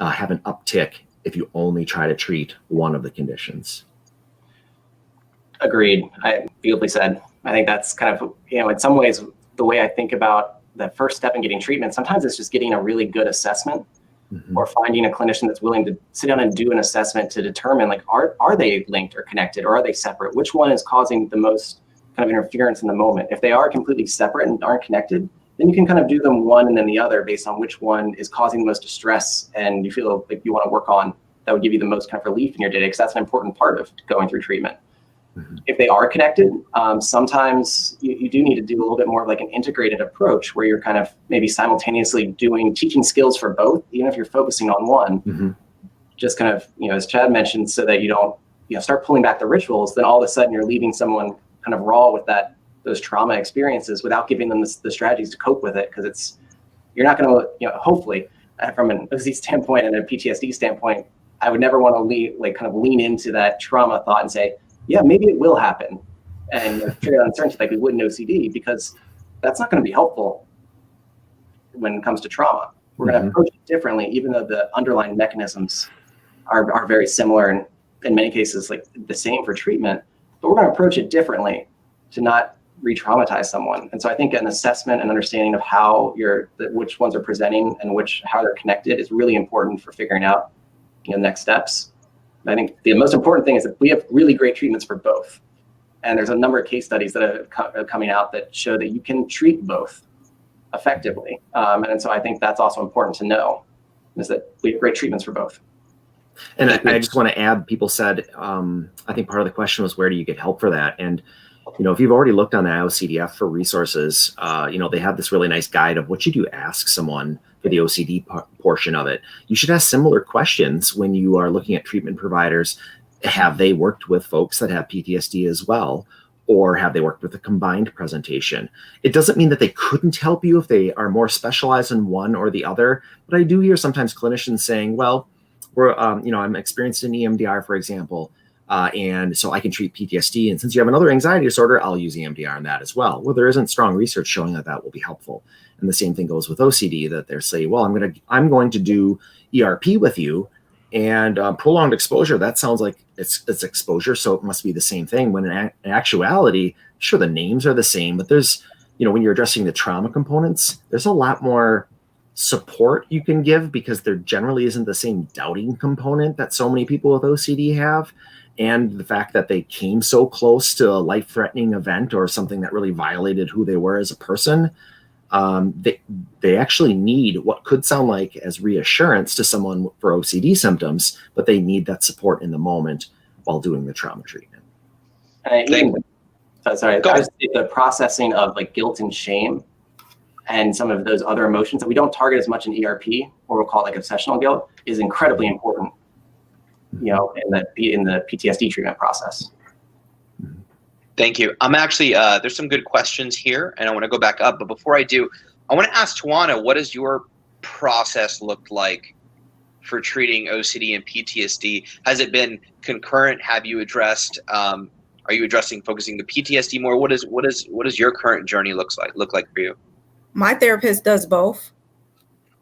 have an uptick if you only try to treat one of the conditions. Agreed. Beautifully said. I think that's kind of, in some ways, the way I think about the first step in getting treatment. Sometimes it's just getting a really good assessment or finding a clinician that's willing to sit down and do an assessment to determine, like, are they linked or connected, or are they separate? Which one is causing the most kind of interference in the moment? If they are completely separate and aren't connected, then you can kind of do them one and then the other based on which one is causing the most distress and you feel like you want to work on, that would give you the most kind of relief in your day, because that's an important part of going through treatment. If they are connected, sometimes you do need to do a little bit more of like an integrated approach where you're kind of maybe simultaneously teaching skills for both, even if you're focusing on one, just kind of, as Chad mentioned, so that you don't, start pulling back the rituals, then all of a sudden you're leaving someone kind of raw with those trauma experiences without giving them the strategies to cope with it. Because you're not going to, hopefully from an OCD standpoint and a PTSD standpoint, I would never want to lean into that trauma thought and say, yeah, maybe it will happen, and trigger uncertainty like we would in OCD, because that's not going to be helpful when it comes to trauma. We're going to approach it differently, even though the underlying mechanisms are very similar and in many cases like the same for treatment, but we're going to approach it differently to not re-traumatize someone. And so I think an assessment and understanding of how which ones are presenting and how they're connected is really important for figuring out next steps. I think the most important thing is that we have really great treatments for both. And there's a number of case studies that are coming out that show that you can treat both effectively. And so I think that's also important to know, is that we have great treatments for both. And I just want to add, people said, I think part of the question was, where do you get help for that? And, if you've already looked on the IOCDF for resources, they have this really nice guide of what you do ask someone for the OCD portion of it. You should ask similar questions when you are looking at treatment providers. Have they worked with folks that have PTSD as well? Or have they worked with a combined presentation? It doesn't mean that they couldn't help you if they are more specialized in one or the other. But I do hear sometimes clinicians saying, well, I'm experienced in EMDR, for example, and so I can treat PTSD. And since you have another anxiety disorder, I'll use EMDR on that as well. Well, there isn't strong research showing that that will be helpful. And the same thing goes with OCD, that they're saying, well, I'm going to do ERP with you, and prolonged exposure. That sounds like it's exposure, so it must be the same thing. When in actuality, sure, the names are the same, but there's, when you're addressing the trauma components, there's a lot more support you can give, because there generally isn't the same doubting component that so many people with OCD have. And the fact that they came so close to a life-threatening event or something that really violated who they were as a person, they actually need what could sound like as reassurance to someone for OCD symptoms, but they need that support in the moment while doing the trauma treatment. The processing of like guilt and shame and some of those other emotions that we don't target as much in ERP, or we'll call it like obsessional guilt, is incredibly important, in the PTSD treatment process. Thank you. I'm actually, there's some good questions here, and I want to go back up. But before I do, I want to ask Tawana, what does your process look like for treating OCD and PTSD? Has it been concurrent? Have you addressed, are you focusing the PTSD more? What does your current journey look like for you? My therapist does both.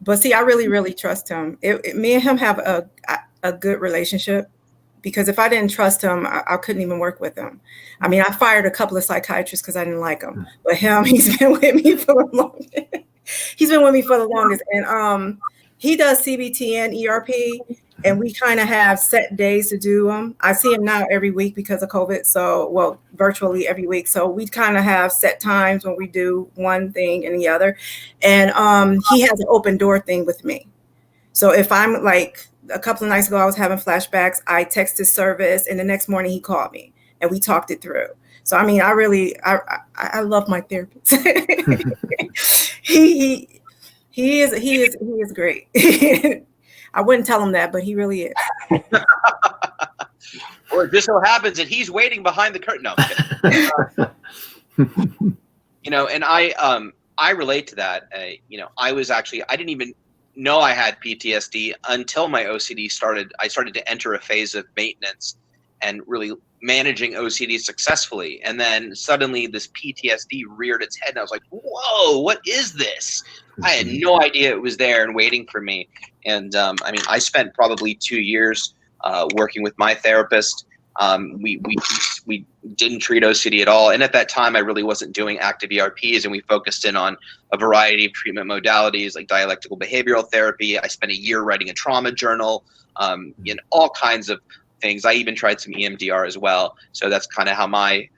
But see, I really, really trust him. Me and him have a good relationship. Because if I didn't trust him, I couldn't even work with him. I mean, I fired a couple of psychiatrists because I didn't like him. But him, he's been with me for the longest. He's been with me for the longest. And he does CBT and ERP, and we kind of have set days to do them. I see him now every week because of COVID. Virtually every week. So we kind of have set times when we do one thing and the other. And he has an open door thing with me. So if I'm like, a couple of nights ago, I was having flashbacks. I texted service, and the next morning he called me, and we talked it through. So I mean, I love my therapist. he is great. I wouldn't tell him that, but he really is. Or it just so happens that he's waiting behind the curtain. No, and I relate to that. I didn't even know I had PTSD until my OCD started. I started to enter a phase of maintenance and really managing OCD successfully. And then suddenly this PTSD reared its head, and I was like, whoa, what is this? I had no idea it was there and waiting for me. And I spent probably 2 years working with my therapist. We didn't treat OCD at all. And at that time, I really wasn't doing active ERPs, and we focused in on a variety of treatment modalities like dialectical behavioral therapy. I spent a year writing a trauma journal, all kinds of things. I even tried some EMDR as well. So that's kind of how my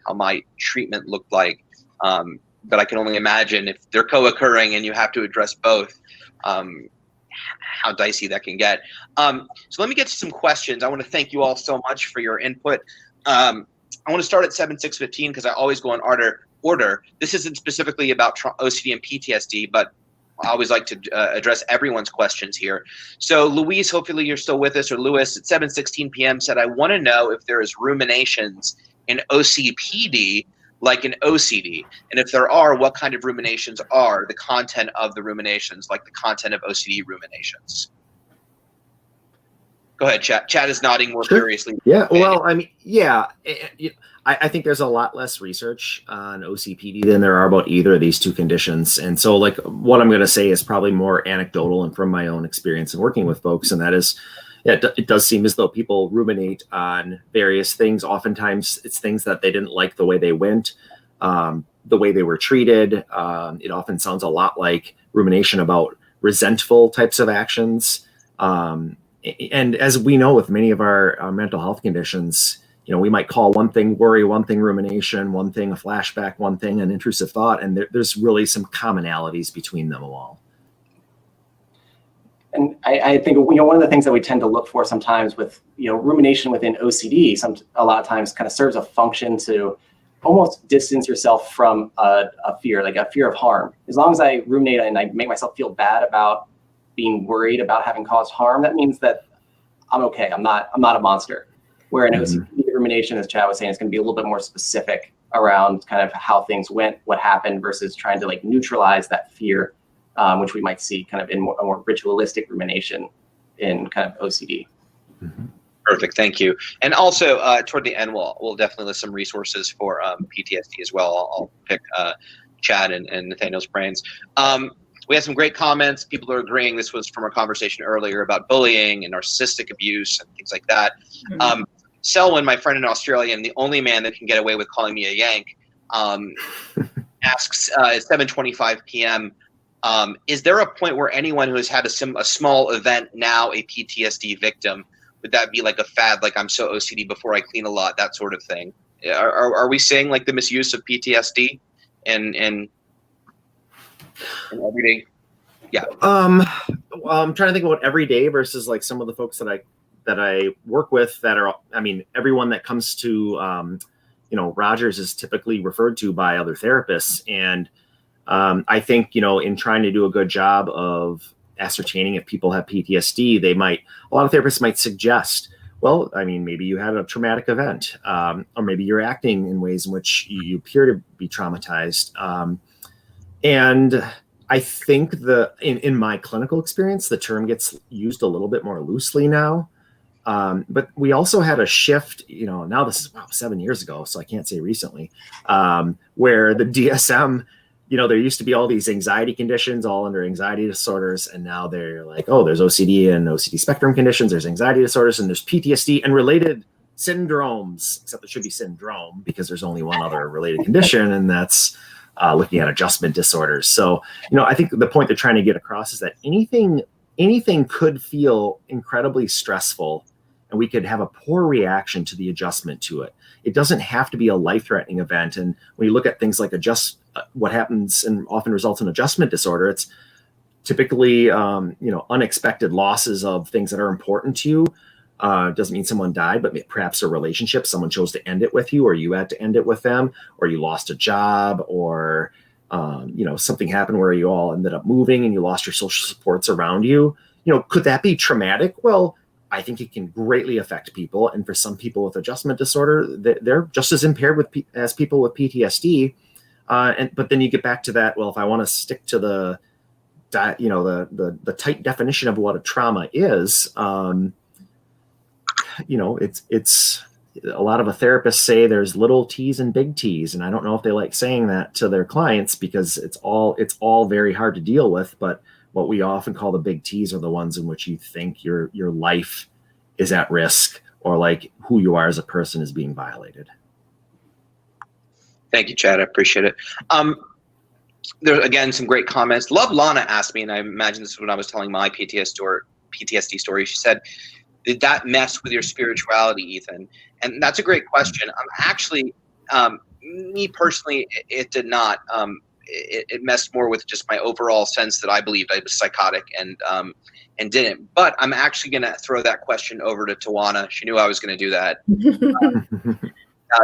treatment looked like. But I can only imagine if they're co-occurring and you have to address both, how dicey that can get. So let me get to some questions. I want to thank you all so much for your input. I want to start at 7-6-15 because I always go in order. This isn't specifically about OCD and PTSD, but I always like to address everyone's questions here. So Louise, hopefully you're still with us, or Lewis at 7:16 p.m. said, I want to know if there is ruminations in OCPD like in OCD. And if there are, what kind of ruminations are the content of the ruminations, like the content of OCD ruminations? Go ahead, Chad. Chad is nodding more furiously. Yeah, well, I think there's a lot less research on OCPD than there are about either of these two conditions. And so like what I'm going to say is probably more anecdotal and from my own experience in working with folks. And that is, it does seem as though people ruminate on various things. Oftentimes it's things that they didn't like the way they went, the way they were treated. It often sounds a lot like rumination about resentful types of actions. And as we know with many of our mental health conditions, we might call one thing worry, one thing rumination, one thing a flashback, one thing an intrusive thought, and there's really some commonalities between them all. And I think one of the things that we tend to look for sometimes with rumination within OCD, a lot of times kind of serves a function to almost distance yourself from a fear, like a fear of harm. As long as I ruminate and I make myself feel bad about being worried about having caused harm, that means that I'm okay. I'm not a monster. Where an OCPD rumination, as Chad was saying, is going to be a little bit more specific around kind of how things went, what happened, versus trying to like neutralize that fear, which we might see kind of in a more ritualistic rumination in kind of OCD. Perfect, thank you. And also toward the end, we'll definitely list some resources for PTSD as well. I'll pick Chad and Nathaniel's brains. We had some great comments. People are agreeing. This was from our conversation earlier about bullying and narcissistic abuse and things like that. Selwyn, my friend in Australia, and the only man that can get away with calling me a Yank, asks at 7:25 p.m., is there a point where anyone who has had a small event now a PTSD victim? Would that be like a fad, like I'm so OCD before I clean a lot, that sort of thing? Are we seeing like the misuse of PTSD in everyday? Yeah. Well, I'm trying to think about everyday versus like some of the folks that I work with that are, I mean, everyone that comes to, Rogers is typically referred to by other therapists. And I think, in trying to do a good job of ascertaining if people have PTSD, a lot of therapists might suggest, well, I mean, maybe you had a traumatic event, or maybe you're acting in ways in which you appear to be traumatized. And I think in my clinical experience, the term gets used a little bit more loosely now. But we also had a shift, now this is 7 years ago, so I can't say recently, where the DSM, there used to be all these anxiety conditions all under anxiety disorders. And now they're like, oh, there's OCD and OCD spectrum conditions. There's anxiety disorders and there's PTSD and related syndromes, except it should be syndrome because there's only one other related condition. And that's looking at adjustment disorders. So, I think the point they're trying to get across is that anything could feel incredibly stressful and we could have a poor reaction to the adjustment to it. It doesn't have to be a life-threatening event. And when you look at things like what happens and often results in adjustment disorder, it's typically, unexpected losses of things that are important to you. Doesn't mean someone died, but perhaps a relationship, someone chose to end it with you, or you had to end it with them, or you lost a job, or, something happened where you all ended up moving and you lost your social supports around you. Could that be traumatic? Well, I think it can greatly affect people. And for some people with adjustment disorder, they're just as impaired as people with PTSD. But then you get back to that. Well, if I want to stick to the tight definition of what a trauma is, it's a lot of therapists say there's little T's and big T's. And I don't know if they like saying that to their clients because it's all very hard to deal with. But what we often call the big T's are the ones in which you think your life is at risk or like who you are as a person is being violated. Thank you, Chad. I appreciate it. There's, again, some great comments. Love Lana asked me, and I imagine this is when I was telling my PTSD story. She said, did that mess with your spirituality, Ethan? And that's a great question. Actually, me personally, it did not. It messed more with just my overall sense that I believed I was psychotic and didn't. But I'm actually going to throw that question over to Tawana. She knew I was going to do that.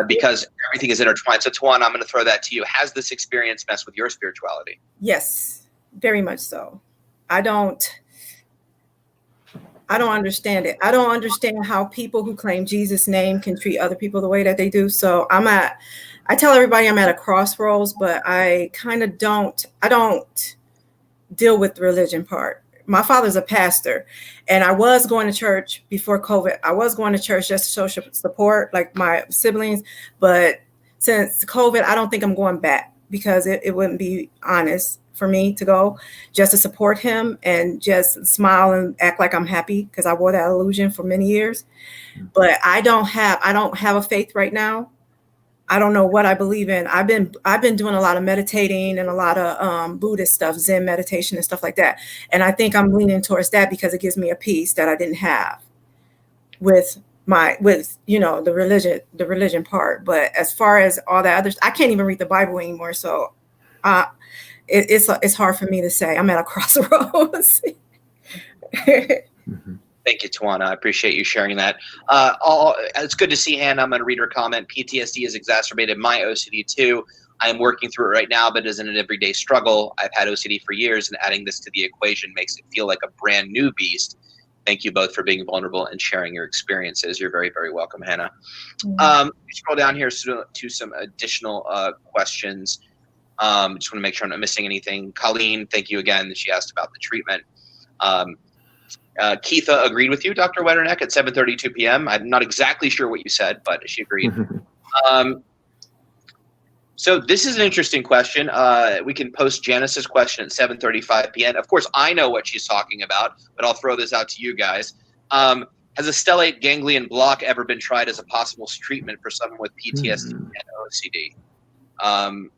Because everything is intertwined. So Tawana, I'm going to throw that to you. Has this experience messed with your spirituality? Yes, very much so. I don't understand it. I don't understand how people who claim Jesus' name can treat other people the way that they do. So I tell everybody I'm at a crossroads, but I kind of don't deal with the religion part. My father's a pastor, and I was going to church before COVID. I was going to church just to social support, like my siblings. But since COVID, I don't think I'm going back because it wouldn't be honest for me to go just to support him and just smile and act like I'm happy because I wore that illusion for many years. But I don't have a faith right now. I don't know what I believe in. I've been doing a lot of meditating and a lot of Buddhist stuff, Zen meditation and stuff like that. And I think I'm leaning towards that because it gives me a peace that I didn't have with the religion part. But as far as all that others, I can't even read the Bible anymore. So it's hard for me to say. I'm at a crossroads. Thank you, Tawana. I appreciate you sharing that. It's good to see Hannah. I'm going to read her comment. PTSD has exacerbated my OCD too. I'm working through it right now, but it isn't an everyday struggle. I've had OCD for years, and adding this to the equation makes it feel like a brand new beast. Thank you both for being vulnerable and sharing your experiences. You're very, very welcome, Hannah. Scroll down here to some additional questions. Just want to make sure I'm not missing anything. Colleen, thank you again. She asked about the treatment. Keitha agreed with you, Dr. Wetterneck, at 7:32 p.m. I'm not exactly sure what you said, but she agreed. So this is an interesting question. We can post Janice's question at 7:35 p.m. Of course, I know what she's talking about, but I'll throw this out to you guys. Has a stellate ganglion block ever been tried as a possible treatment for someone with PTSD and OCD?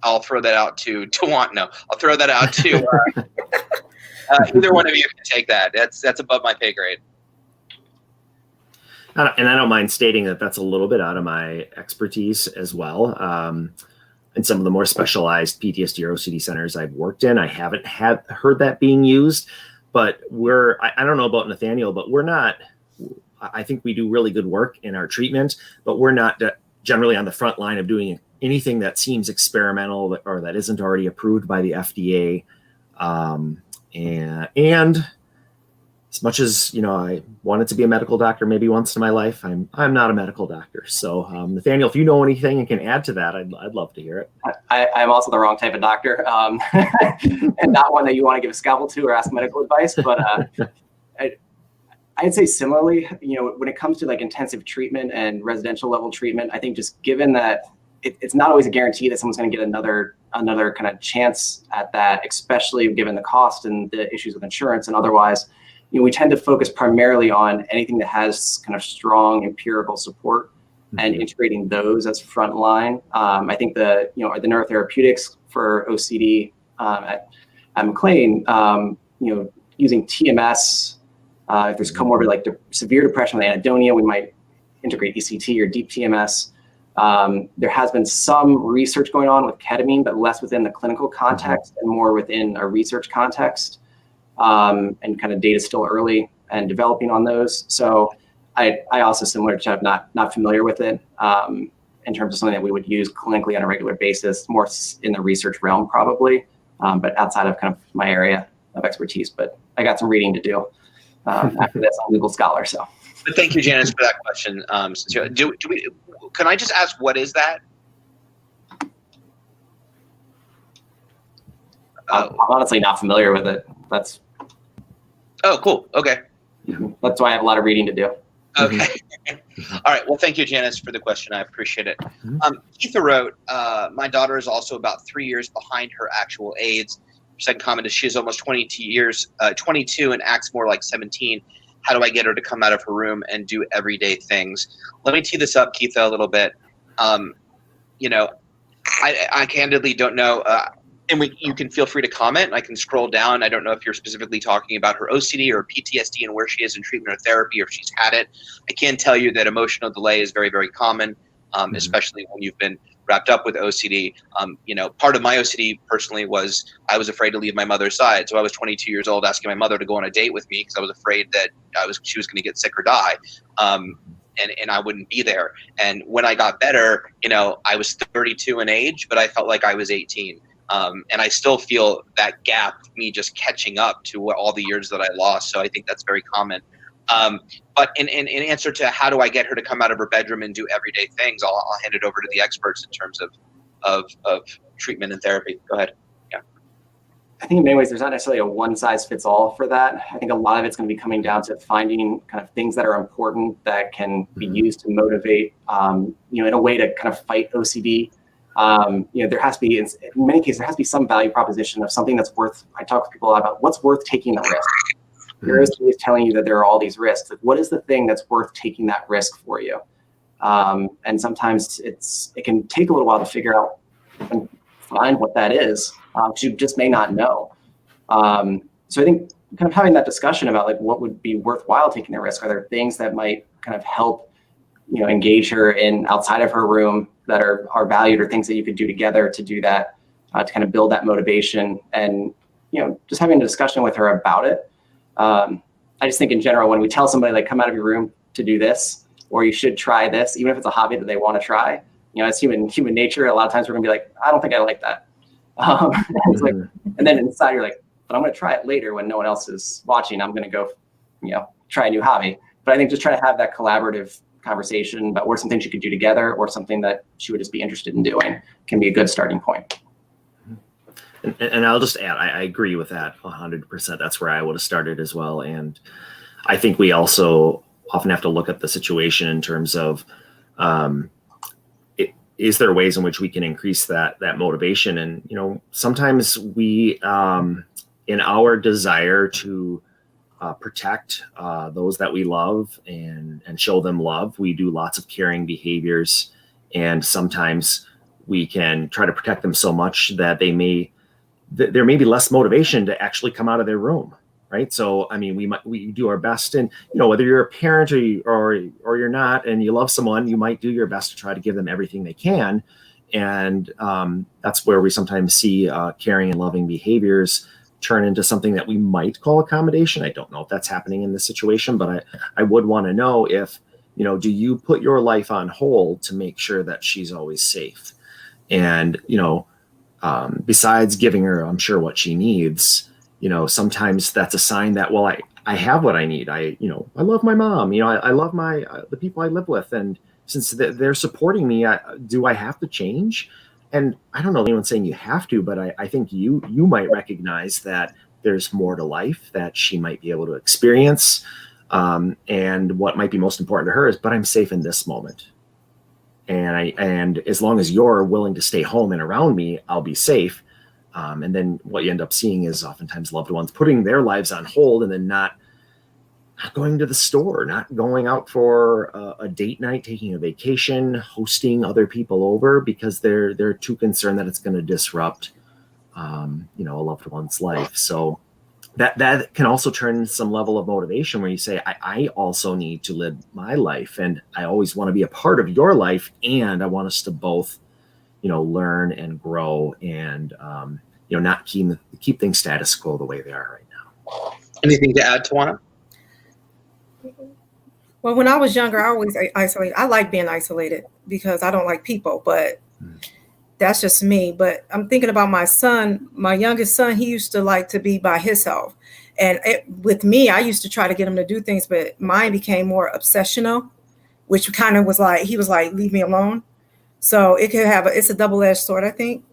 I'll throw that out to Tawana. No, I'll throw that out to either one of you can take that. That's above my pay grade. And I don't mind stating that that's a little bit out of my expertise as well. In some of the more specialized PTSD or OCD centers I've worked in, I haven't heard that being used. But I don't know about Nathaniel, but we're not, I think we do really good work in our treatment, but we're not generally on the front line of doing anything that seems experimental or that isn't already approved by the FDA. And as much as, I wanted to be a medical doctor maybe once in my life, I'm not a medical doctor. So Nathaniel, if you know anything and can add to that, I'd love to hear it. I'm also the wrong type of doctor, and not one that you want to give a scalpel to or ask medical advice. But I'd say similarly, when it comes to like intensive treatment and residential level treatment, I think just given that it's not always a guarantee that someone's going to get another kind of chance at that, especially given the cost and the issues with insurance and otherwise. We tend to focus primarily on anything that has kind of strong empirical support and integrating those as front line. I think the neurotherapeutics for OCD at McLean, using TMS, if there's comorbid like severe depression with anhedonia, we might integrate ECT or deep TMS. There has been some research going on with ketamine, but less within the clinical context and more within a research context. And kind of data still early and developing on those. So I also, similar to Chubb, not familiar with it in terms of something that we would use clinically on a regular basis, more in the research realm probably, but outside of kind of my area of expertise. But I got some reading to do after this. I'm a Google Scholar, so. But thank you, Janice, for that question. Can I just ask, what is that? I'm honestly not familiar with it. Oh, cool. Okay. That's why I have a lot of reading to do. Okay. All right. Well, thank you, Janice, for the question. I appreciate it. Keitha wrote, my daughter is also about 3 years behind her actual age. Her second comment is she is almost 22 and acts more like 17. How do I get her to come out of her room and do everyday things? Let me tee this up, Keitha, a little bit. I candidly don't know. And you can feel free to comment. I can scroll down. I don't know if you're specifically talking about her OCD or PTSD and where she is in treatment or therapy, or if she's had it. I can tell you that emotional delay is very, very common, especially when you've been wrapped up with OCD. Part of my OCD personally was I was afraid to leave my mother's side. So I was 22 years old asking my mother to go on a date with me because I was afraid that she was going to get sick or die. And I wouldn't be there. And when I got better, I was 32 in age, but I felt like I was 18. And I still feel that gap, me just catching up to all the years that I lost. So I think that's very common. But in answer to how do I get her to come out of her bedroom and do everyday things, I'll hand it over to the experts in terms of treatment and therapy. Go ahead. Yeah. I think in many ways, there's not necessarily a one size fits all for that. I think a lot of it's going to be coming down to finding kind of things that are important that can be used to motivate, in a way to kind of fight OCD. There has to be, in many cases, there has to be some value proposition of something that's worth, I talk to people a lot about what's worth taking the risk. Your OCD is telling you that there are all these risks. Like, what is the thing that's worth taking that risk for you? And sometimes it can take a little while to figure out and find what that is. You just may not know. So I think kind of having that discussion about like what would be worthwhile taking the risk. Are there things that might kind of help, engage her in outside of her room that are valued, or things that you could do together to do that, to kind of build that motivation, and just having a discussion with her about it. I just think in general, when we tell somebody like come out of your room to do this, or you should try this, even if it's a hobby that they want to try, as human nature, a lot of times we're gonna be like, I don't think I like that. It's like, and then inside you're like, but I'm gonna try it later when no one else is watching. I'm gonna go, try a new hobby. But I think just try to have that collaborative conversation about what some things you could do together or something that she would just be interested in doing can be a good starting point. And I'll just add, I agree with that 100%. That's where I would have started as well. And I think we also often have to look at the situation in terms of, is there ways in which we can increase that motivation? And, sometimes we, in our desire to protect those that we love and show them love, we do lots of caring behaviors. And sometimes we can try to protect them so much that there may be less motivation to actually come out of their room, right? So, I mean, we do our best, and whether you're a parent or you're not, and you love someone, you might do your best to try to give them everything they can, and that's where we sometimes see caring and loving behaviors turn into something that we might call accommodation. I don't know if that's happening in this situation, but I would want to know if do you put your life on hold to make sure that she's always safe, and besides giving her, I'm sure, what she needs, sometimes that's a sign that, well, I have what I need. I love my mom. I love the people I live with. And since they're supporting me, do I have to change? And I don't know anyone saying you have to, but I think you might recognize that there's more to life that she might be able to experience. And what might be most important to her is, but I'm safe in this moment. And as long as you're willing to stay home and around me, I'll be safe. And then what you end up seeing is oftentimes loved ones putting their lives on hold and then not going to the store, not going out for a date night, taking a vacation, hosting other people over because they're too concerned that it's going to disrupt, a loved one's life. So that can also turn some level of motivation where you say, I also need to live my life, and I always want to be a part of your life, and I want us to both, learn and grow and, not keep things status quo the way they are right now. Anything to add, Tawana? Well, when I was younger, I always isolated. I like being isolated because I don't like people, but that's just me. But I'm thinking about my son, my youngest son. He used to like to be by himself. And with me, I used to try to get him to do things, but mine became more obsessional, which kind of was like, he was like, leave me alone. So it's a double-edged sword, I think,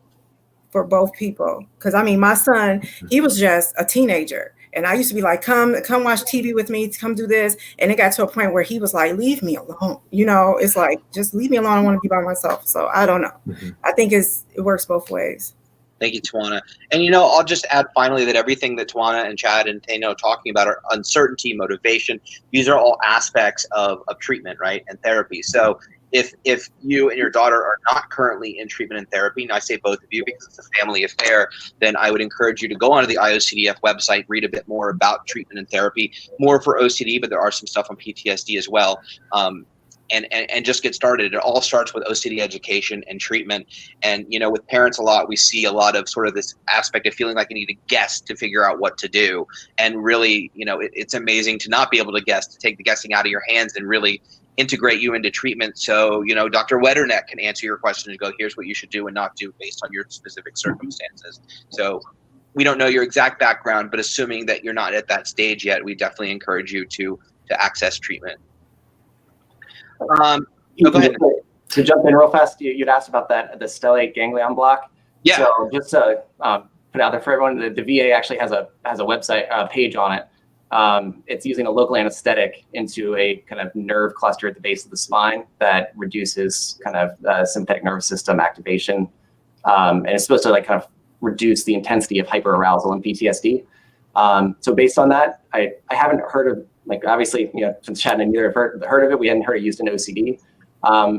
for both people. Because I mean, my son, he was just a teenager. And I used to be like, come watch TV with me, come do this. And it got to a point where he was like, leave me alone. It's like, just leave me alone. I want to be by myself. So I don't know. Mm-hmm. I think it works both ways. Thank you, Tawana. And, I'll just add finally that everything that Tawana and Chad and Nathaniel are talking about are uncertainty, motivation. These are all aspects of treatment, right, and therapy. So if you and your daughter are not currently in treatment and therapy, and I say both of you because it's a family affair, then I would encourage you to go onto the IOCDF website, read a bit more about treatment and therapy, more for OCD, but there are some stuff on PTSD as well. And just get started. It all starts with OCD education and treatment. And, with parents a lot, we see a lot of sort of this aspect of feeling like you need to guess to figure out what to do. And really, it's amazing to not be able to guess, to take the guessing out of your hands and really integrate you into treatment. So, Dr. Wetterneck can answer your question and go, here's what you should do and not do based on your specific circumstances. So we don't know your exact background, but assuming that you're not at that stage yet, we definitely encourage you to access treatment. Go ahead. To jump in real fast, you'd asked about the stellate ganglion block. Yeah. So just to put it out there for everyone, the VA actually has a website page on it. It's using a local anesthetic into a kind of nerve cluster at the base of the spine that reduces kind of sympathetic nervous system activation, and it's supposed to kind of reduce the intensity of hyperarousal in PTSD. So based on that, I haven't heard of, obviously, since Chad and neither have heard of it, we hadn't heard it used in OCD.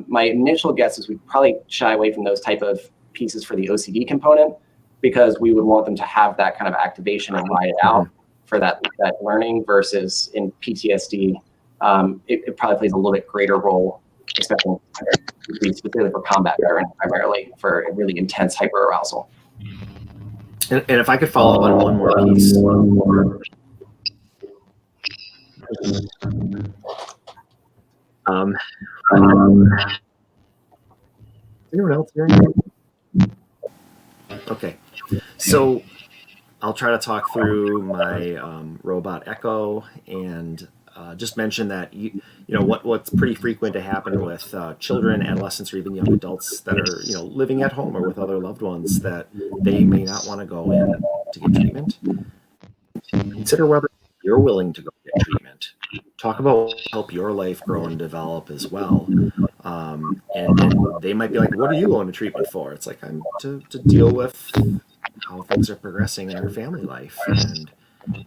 My initial guess is we'd probably shy away from those type of pieces for the OCD component because we would want them to have that kind of activation and ride it out for that learning versus in PTSD. It probably plays a little bit greater role, especially specifically for combat veterans, primarily for really intense hyperarousal. And if I could follow up on one more piece. Anyone else here? Okay, so I'll try to talk through my robot Echo and just mention that what's pretty frequent to happen with children, adolescents, or even young adults that are living at home or with other loved ones that they may not want to go in to get treatment. Consider whether you're willing to go get treatment. Talk about help your life grow and develop as well. And they might be like, what are you going to treatment for? It's like, I'm to deal with how things are progressing in our family life. And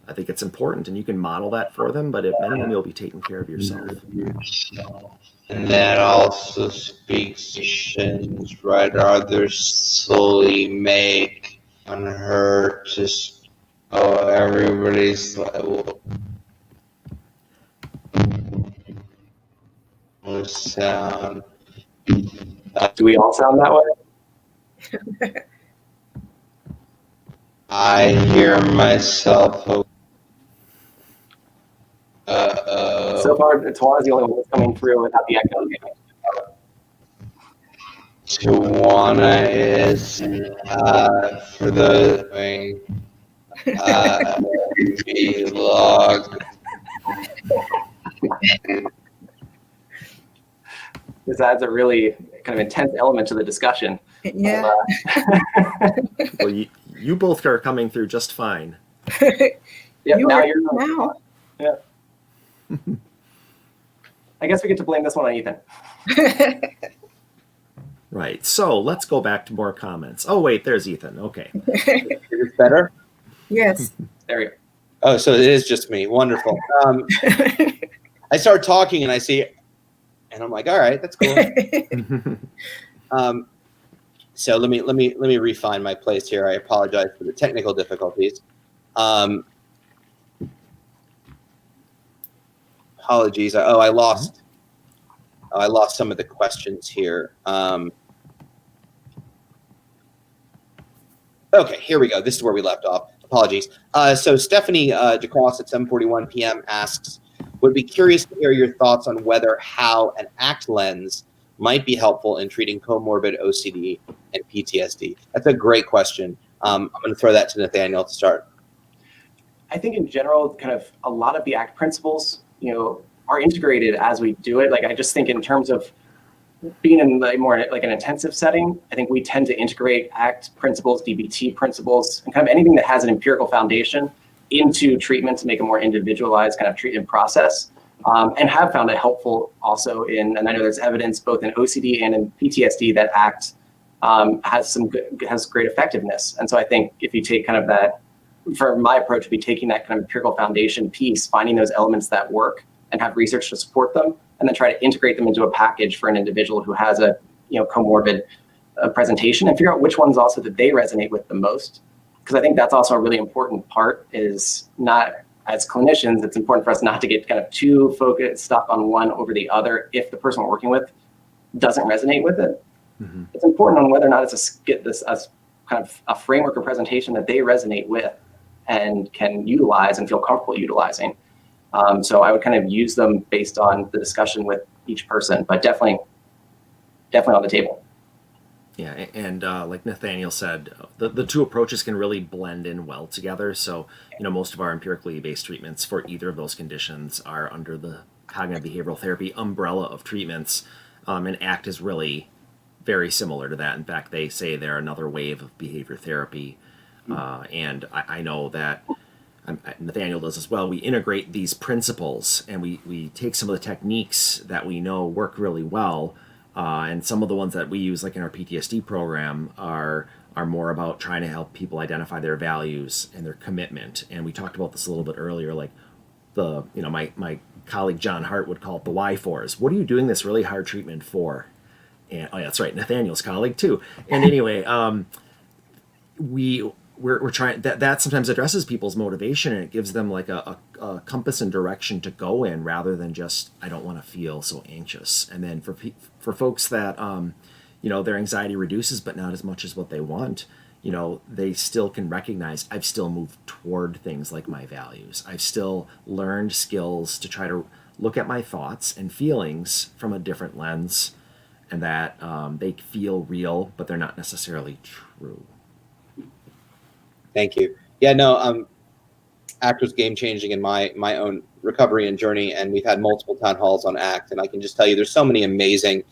I think it's important, and you can model that for them, but at minimum, you'll be taking care of yourself. And that also speaks to Shin's right. Others slowly make on her to everybody's level. Sound. Do we all sound that way? I hear myself. So far, Tawana's the only one that's coming through without the echo. Tawana is for the vlog. This adds a really kind of intense element to the discussion. Yeah. Well, you both are coming through just fine. Yeah, You now are you're now. Yeah. I guess we get to blame this one on Ethan. Right. So let's go back to more comments. Oh, wait, there's Ethan. Okay. Is it better? Yes. There we go. Oh, so it is just me. Wonderful. I start talking and I see, and I'm like, all right, that's cool. So let me refine my place here. I apologize for the technical difficulties. Apologies. I lost some of the questions here. Okay, here we go. This is where we left off. Apologies. So Stephanie DeCross at 7:41 p.m. asks, would be curious to hear your thoughts on whether how an ACT lens might be helpful in treating comorbid OCD and PTSD. That's a great question. I'm going to throw that to Nathaniel to start. I think in general, kind of a lot of the ACT principles, are integrated as we do it. Like, I just think in terms of being in more like an intensive setting, I think we tend to integrate ACT principles, DBT principles, and kind of anything that has an empirical foundation into treatment to make a more individualized kind of treatment process. And have found it helpful also and I know there's evidence both in OCD and in PTSD that ACT has great effectiveness. And so I think if you take kind of that, for my approach, would be taking that kind of empirical foundation piece, finding those elements that work and have research to support them, and then try to integrate them into a package for an individual who has a comorbid presentation, and figure out which ones also that they resonate with the most. Because I think that's also a really important part, is not, as clinicians, it's important for us not to get kind of too focused, stuck on one over the other if the person we're working with doesn't resonate with it. Mm-hmm. It's important on whether or not it's get this as kind of a framework or presentation that they resonate with and can utilize and feel comfortable utilizing. So I would kind of use them based on the discussion with each person, but definitely on the table. Yeah, and like Nathaniel said, the two approaches can really blend in well together. So, most of our empirically based treatments for either of those conditions are under the cognitive behavioral therapy umbrella of treatments, and ACT is really very similar to that. In fact, they say they're another wave of behavior therapy, and I know that Nathaniel does as well. We integrate these principles and we take some of the techniques that we know work really well. And some of the ones that we use, like in our PTSD program, are more about trying to help people identify their values and their commitment. And we talked about this a little bit earlier, like my colleague John Hart would call it the why fors. What are you doing this really hard treatment for? And oh yeah, that's right, Nathaniel's colleague too. And anyway, we're trying that sometimes addresses people's motivation, and it gives them like a compass and direction to go in, rather than just, I don't want to feel so anxious. And then for folks that their anxiety reduces but not as much as what they want, they still can recognize, I've still moved toward things like my values. I've still learned skills to try to look at my thoughts and feelings from a different lens, and that they feel real, but they're not necessarily true. Thank you. Yeah, no, ACT was game changing in my own recovery and journey, and we've had multiple town halls on ACT, and I can just tell you there's so many amazing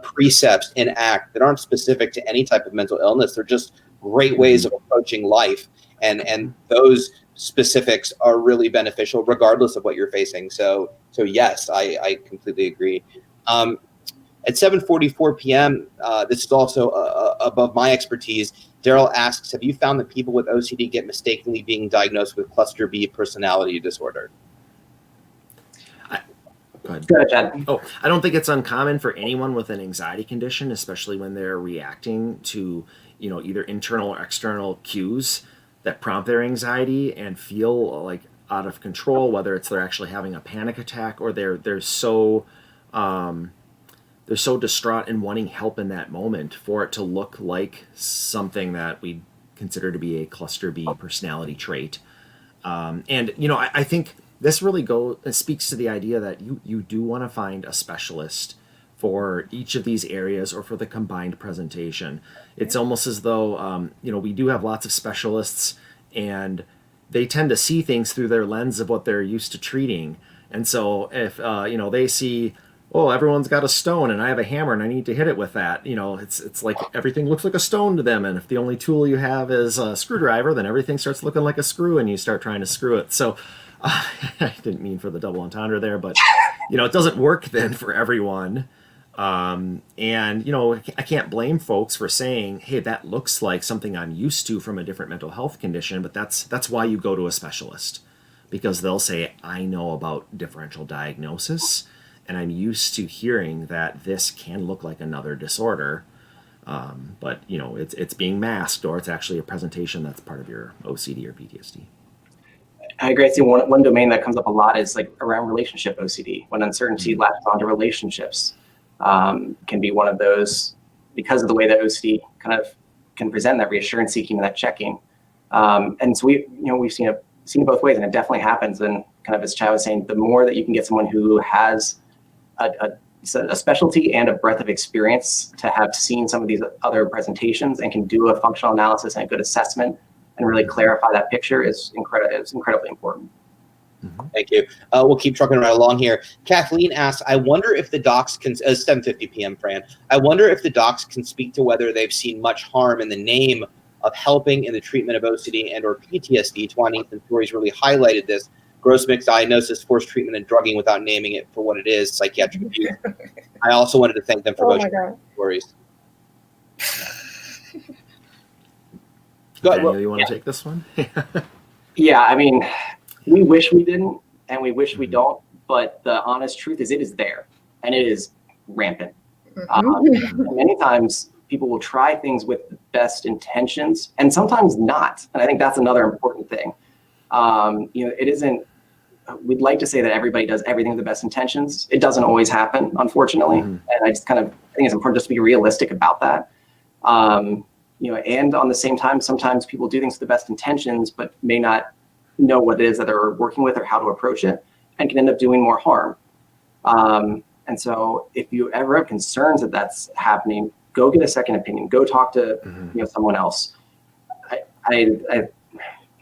precepts in ACT that aren't specific to any type of mental illness. They're just great ways of approaching life, and those specifics are really beneficial regardless of what you're facing. So yes, I completely agree. At 7:44 p.m., this is also above my expertise. Daryl asks, have you found that people with OCD get mistakenly being diagnosed with cluster B personality disorder? Go ahead. Go ahead, Chad. Oh, I don't think it's uncommon for anyone with an anxiety condition, especially when they're reacting to, either internal or external cues that prompt their anxiety and feel like out of control, whether it's they're actually having a panic attack or they're so distraught and wanting help in that moment for it to look like something that we consider to be a cluster B personality trait. I think this really speaks to the idea that you do want to find a specialist for each of these areas or for the combined presentation. It's almost as though, we do have lots of specialists and they tend to see things through their lens of what they're used to treating. And so if, they see, oh, everyone's got a stone and I have a hammer and I need to hit it with that. It's like everything looks like a stone to them. And if the only tool you have is a screwdriver, then everything starts looking like a screw and you start trying to screw it. So I didn't mean for the double entendre there, but, it doesn't work then for everyone. I can't blame folks for saying, hey, that looks like something I'm used to from a different mental health condition, but that's why you go to a specialist, because they'll say, I know about differential diagnosis. And I'm used to hearing that this can look like another disorder, but it's being masked, or it's actually a presentation that's part of your OCD or PTSD. I agree. I see one domain that comes up a lot is like around relationship OCD, when uncertainty latches onto relationships. Can be one of those, because of the way that OCD kind of can present that reassurance seeking and that checking. And so we've seen it both ways, and it definitely happens. And kind of as Chad was saying, the more that you can get someone who has a specialty and a breadth of experience to have seen some of these other presentations and can do a functional analysis and a good assessment and really clarify that picture is incredibly important. Mm-hmm. Thank you. We'll keep trucking right along here. Kathleen asks, I wonder if the docs can, 7:50 p.m. Fran, I wonder if the docs can speak to whether they've seen much harm in the name of helping in the treatment of OCD and or PTSD. Tawana and Tori's really highlighted this. Gross misdiagnosis, forced treatment, and drugging without naming it for what it is, psychiatric abuse. I also wanted to thank them for both stories. Daniel, you want to take this one? Yeah, I mean, we wish we didn't, and we wish we don't, but the honest truth is it is there, and it is rampant. Many times people will try things with the best intentions, and sometimes not, and I think that's another important thing. It isn't, we'd like to say that everybody does everything with the best intentions. It doesn't always happen, unfortunately. And I think it's important just to be realistic about that. And on the same time, sometimes people do things with the best intentions, but may not know what it is that they're working with or how to approach it, and can end up doing more harm. And so if you ever have concerns that that's happening, go get a second opinion, go talk to someone else. I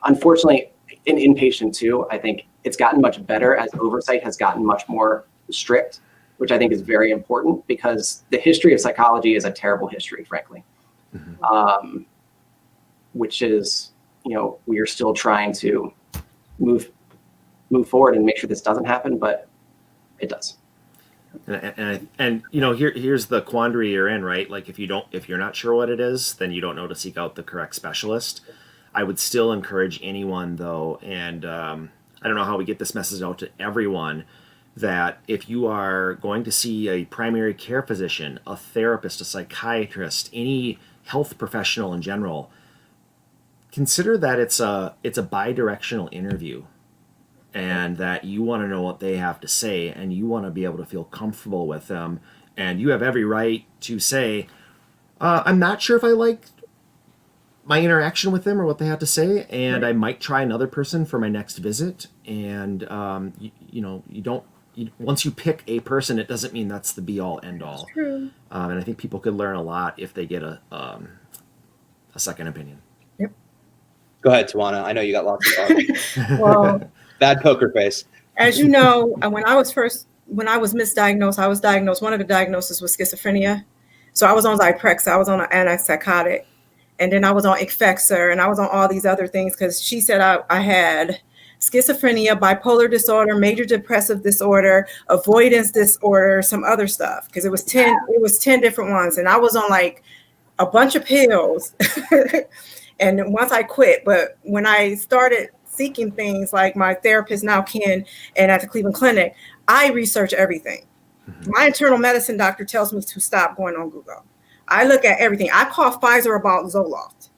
unfortunately, in inpatient too, I think it's gotten much better as oversight has gotten much more strict, which I think is very important, because the history of psychology is a terrible history, frankly. Which is, we are still trying to move forward and make sure this doesn't happen, but it does. And here's the quandary you're in, right? Like if you're not sure what it is, then you don't know to seek out the correct specialist. I would still encourage anyone, though, and I don't know how we get this message out to everyone, that if you are going to see a primary care physician, a therapist, a psychiatrist, any health professional in general, consider that it's a bi-directional interview, and that you want to know what they have to say, and you want to be able to feel comfortable with them, and you have every right to say, I'm not sure if I like my interaction with them or what they have to say, and I might try another person for my next visit. And you don't once you pick a person, it doesn't mean that's the be all end all. True. And I think people could learn a lot if they get a second opinion. Yep. Go ahead, Tawana. I know you got lots of thoughts. Well, Bad poker face. as you know, when I was misdiagnosed, one of the diagnoses was schizophrenia. So I was on Zyprexa, I was on an antipsychotic, and then I was on Effexor, and I was on all these other things because she said I had schizophrenia, bipolar disorder, major depressive disorder, avoidance disorder, some other stuff, because it was 10 different ones, and I was on like a bunch of pills. And once I quit, but when I started seeking things like my therapist now Ken and at the Cleveland Clinic, I research everything. My internal medicine doctor tells me to stop going on Google. I look at everything. I call Pfizer about Zoloft.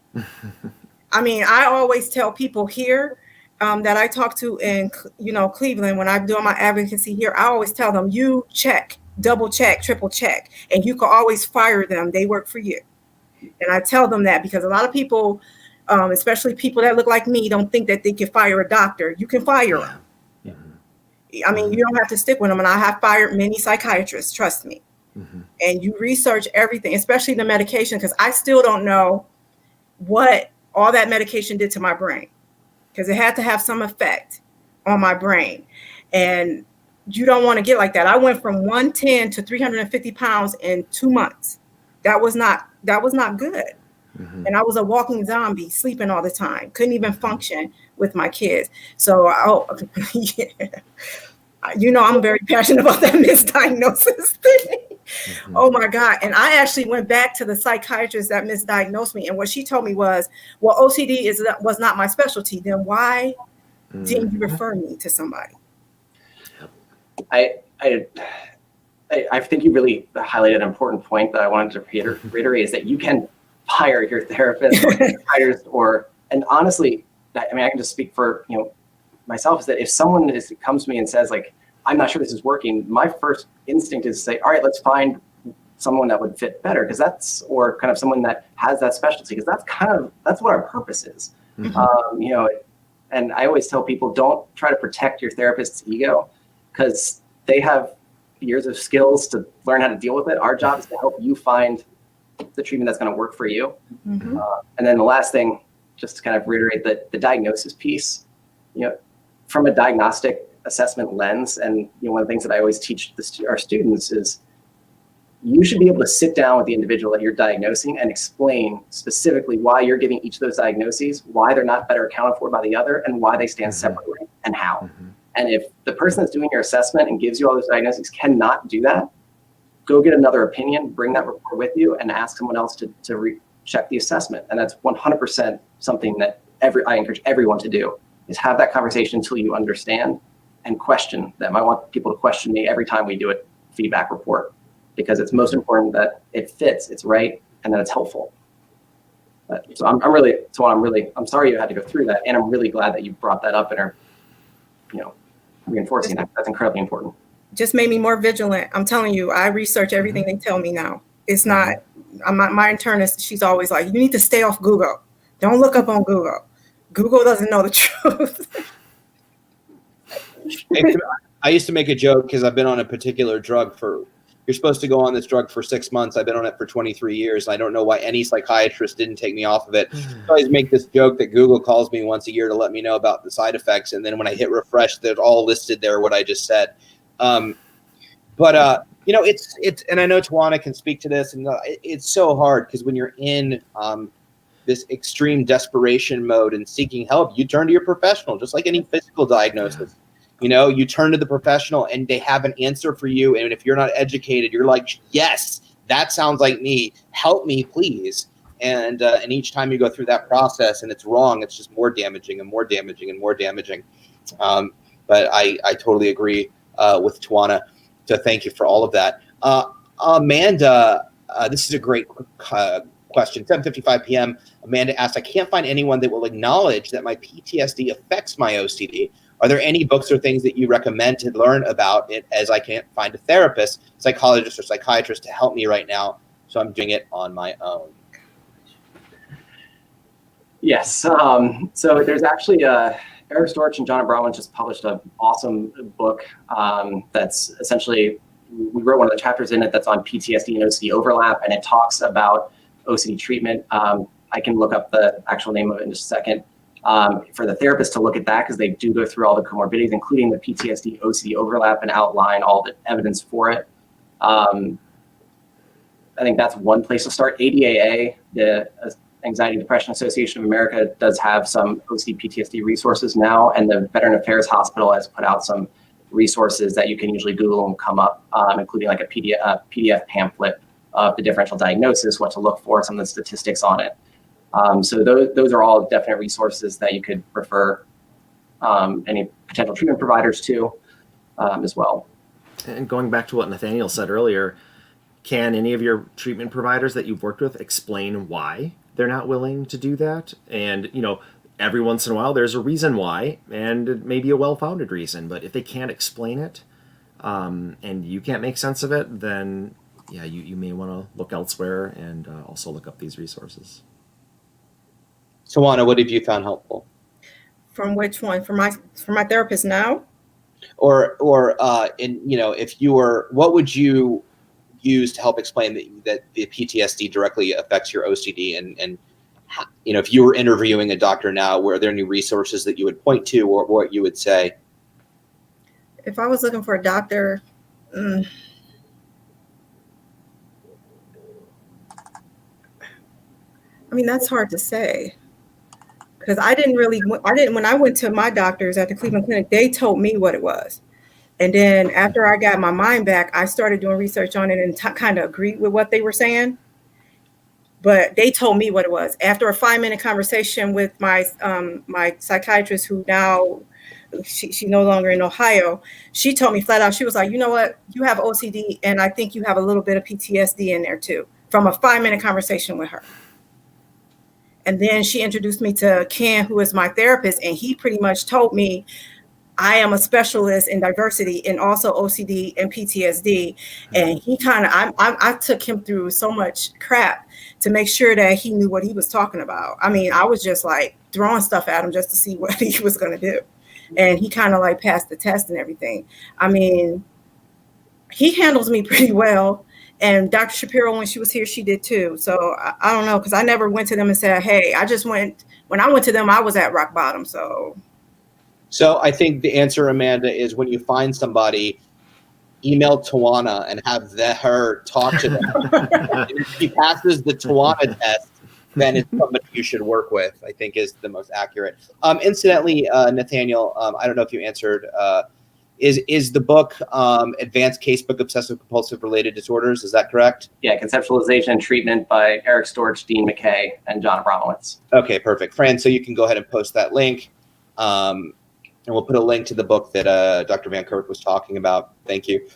I mean, I always tell people here that I talk to in, Cleveland, when I'm doing my advocacy here, I always tell them, you check, double check, triple check, and you can always fire them. They work for you. And I tell them that because a lot of people, especially people that look like me, don't think that they can fire a doctor. You can fire them. I mean, you don't have to stick with them. And I have fired many psychiatrists, trust me. And you research everything, especially the medication, because I still don't know what all that medication did to my brain, because it had to have some effect on my brain. And you don't want to get like that. I went from 110 to 350 pounds in 2 months. That was not good. And I was a walking zombie, sleeping all the time, couldn't even function with my kids. So, yeah. I'm very passionate about that misdiagnosis thing. Oh my God. And I actually went back to the psychiatrist that misdiagnosed me. And what she told me was, well, OCD was not my specialty. Then why didn't you refer me to somebody? I think you really highlighted an important point that I wanted to reiterate is that you can hire your therapist and honestly, I mean, I can just speak for, myself, is that if someone comes to me and says like, I'm not sure this is working, my first instinct is to say, all right, let's find someone that would fit better, or kind of someone that has that specialty, because that's what our purpose is. And I always tell people, don't try to protect your therapist's ego, because they have years of skills to learn how to deal with it. Our job is to help you find the treatment that's going to work for you. And then the last thing, just to kind of reiterate that the diagnosis piece, from a diagnostic assessment lens, and one of the things that I always teach our students is you should be able to sit down with the individual that you're diagnosing and explain specifically why you're giving each of those diagnoses, why they're not better accounted for by the other, and why they stand separately and how. And if the person that's doing your assessment and gives you all those diagnoses cannot do that, go get another opinion, bring that report with you, and ask someone else to recheck the assessment. And that's 100% something that I encourage everyone to do, is have that conversation until you understand and question them. I want people to question me every time we do a feedback report, because it's most important that it fits, it's right, and that it's helpful. So I'm sorry you had to go through that, and I'm really glad that you brought that up and are, reinforcing that. That's incredibly important. Just made me more vigilant. I'm telling you, I research everything they tell me now. It's not, my internist, she's always like, you need to stay off Google. Don't look up on Google. Google doesn't know the truth. I used to make a joke because I've been on a particular drug you're supposed to go on this drug for 6 months. I've been on it for 23 years. And I don't know why any psychiatrist didn't take me off of it. I always make this joke that Google calls me once a year to let me know about the side effects. And then when I hit refresh, they're all listed there, what I just said. It's, and I know Tawana can speak to this, and it's so hard because when you're in this extreme desperation mode and seeking help, you turn to your professional, just like any physical diagnosis. You turn to the professional and they have an answer for you. And if you're not educated, you're like, yes, that sounds like me. Help me, please. And each time you go through that process and it's wrong, it's just more damaging and more damaging and more damaging. But I totally agree with Tawana. So thank you for all of that. Amanda, this is a great question. 7:55 p.m. Amanda asked, I can't find anyone that will acknowledge that my PTSD affects my OCD. Are there any books or things that you recommend to learn about it, as I can't find a therapist, psychologist, or psychiatrist to help me right now? So I'm doing it on my own. Yes. So there's actually Eric Storch and John Brown just published an awesome book that's essentially, we wrote one of the chapters in it that's on PTSD and OCD overlap, and it talks about OCD treatment. I can look up the actual name of it in just a second. For the therapist to look at that, because they do go through all the comorbidities, including the PTSD OCD overlap, and outline all the evidence for it. I think that's one place to start. ADAA, the Anxiety Depression Association of America, does have some OCD PTSD resources now, and the Veteran Affairs Hospital has put out some resources that you can usually Google and come up, including like a PDF pamphlet of the differential diagnosis, what to look for, some of the statistics on it. So those are all definite resources that you could refer any potential treatment providers to as well. And going back to what Nathaniel said earlier, can any of your treatment providers that you've worked with explain why they're not willing to do that? And, you know, every once in a while there's a reason why, and it may be a well-founded reason, but if they can't explain it and you can't make sense of it, then yeah, you may want to look elsewhere and also look up these resources. Tawana, what have you found helpful? From which one? From my therapist now? Or in, you know, if you were, what would you use to help explain that the PTSD directly affects your OCD, and how, you know, if you were interviewing a doctor now, were there any resources that you would point to, or what you would say? If I was looking for a doctor, I mean, that's hard to say, because when I went to my doctors at the Cleveland Clinic, they told me what it was. And then after I got my mind back, I started doing research on it and kind of agreed with what they were saying. But they told me what it was. After a 5-minute conversation with my my psychiatrist, who now, she's no longer in Ohio, she told me flat out, she was like, you know what, you have OCD, and I think you have a little bit of PTSD in there too, from a 5-minute conversation with her. And then she introduced me to Ken, who is my therapist, and he pretty much told me, I am a specialist in diversity and also OCD and PTSD. And he kind of, I took him through so much crap to make sure that he knew what he was talking about. I mean, I was just like throwing stuff at him just to see what he was going to do. And he kind of like passed the test and everything. I mean, he handles me pretty well. And Dr. Shapiro, when she was here, she did too. So I don't know, because I never went to them and said, hey, when I went to them, I was at rock bottom. So I think the answer, Amanda, is when you find somebody, email Tawana and have her talk to them. If she passes the Tawana test, then it's somebody you should work with, I think is the most accurate. Incidentally, Nathaniel, I don't know if you answered, is the book Advanced Casebook Obsessive Compulsive Related Disorders, is that correct? Yeah, Conceptualization and Treatment by Eric Storch, Dean McKay, and John Abramowitz. Okay, perfect. Fran, so you can go ahead and post that link. And we'll put a link to the book that Dr. Van Kirk was talking about. Thank you.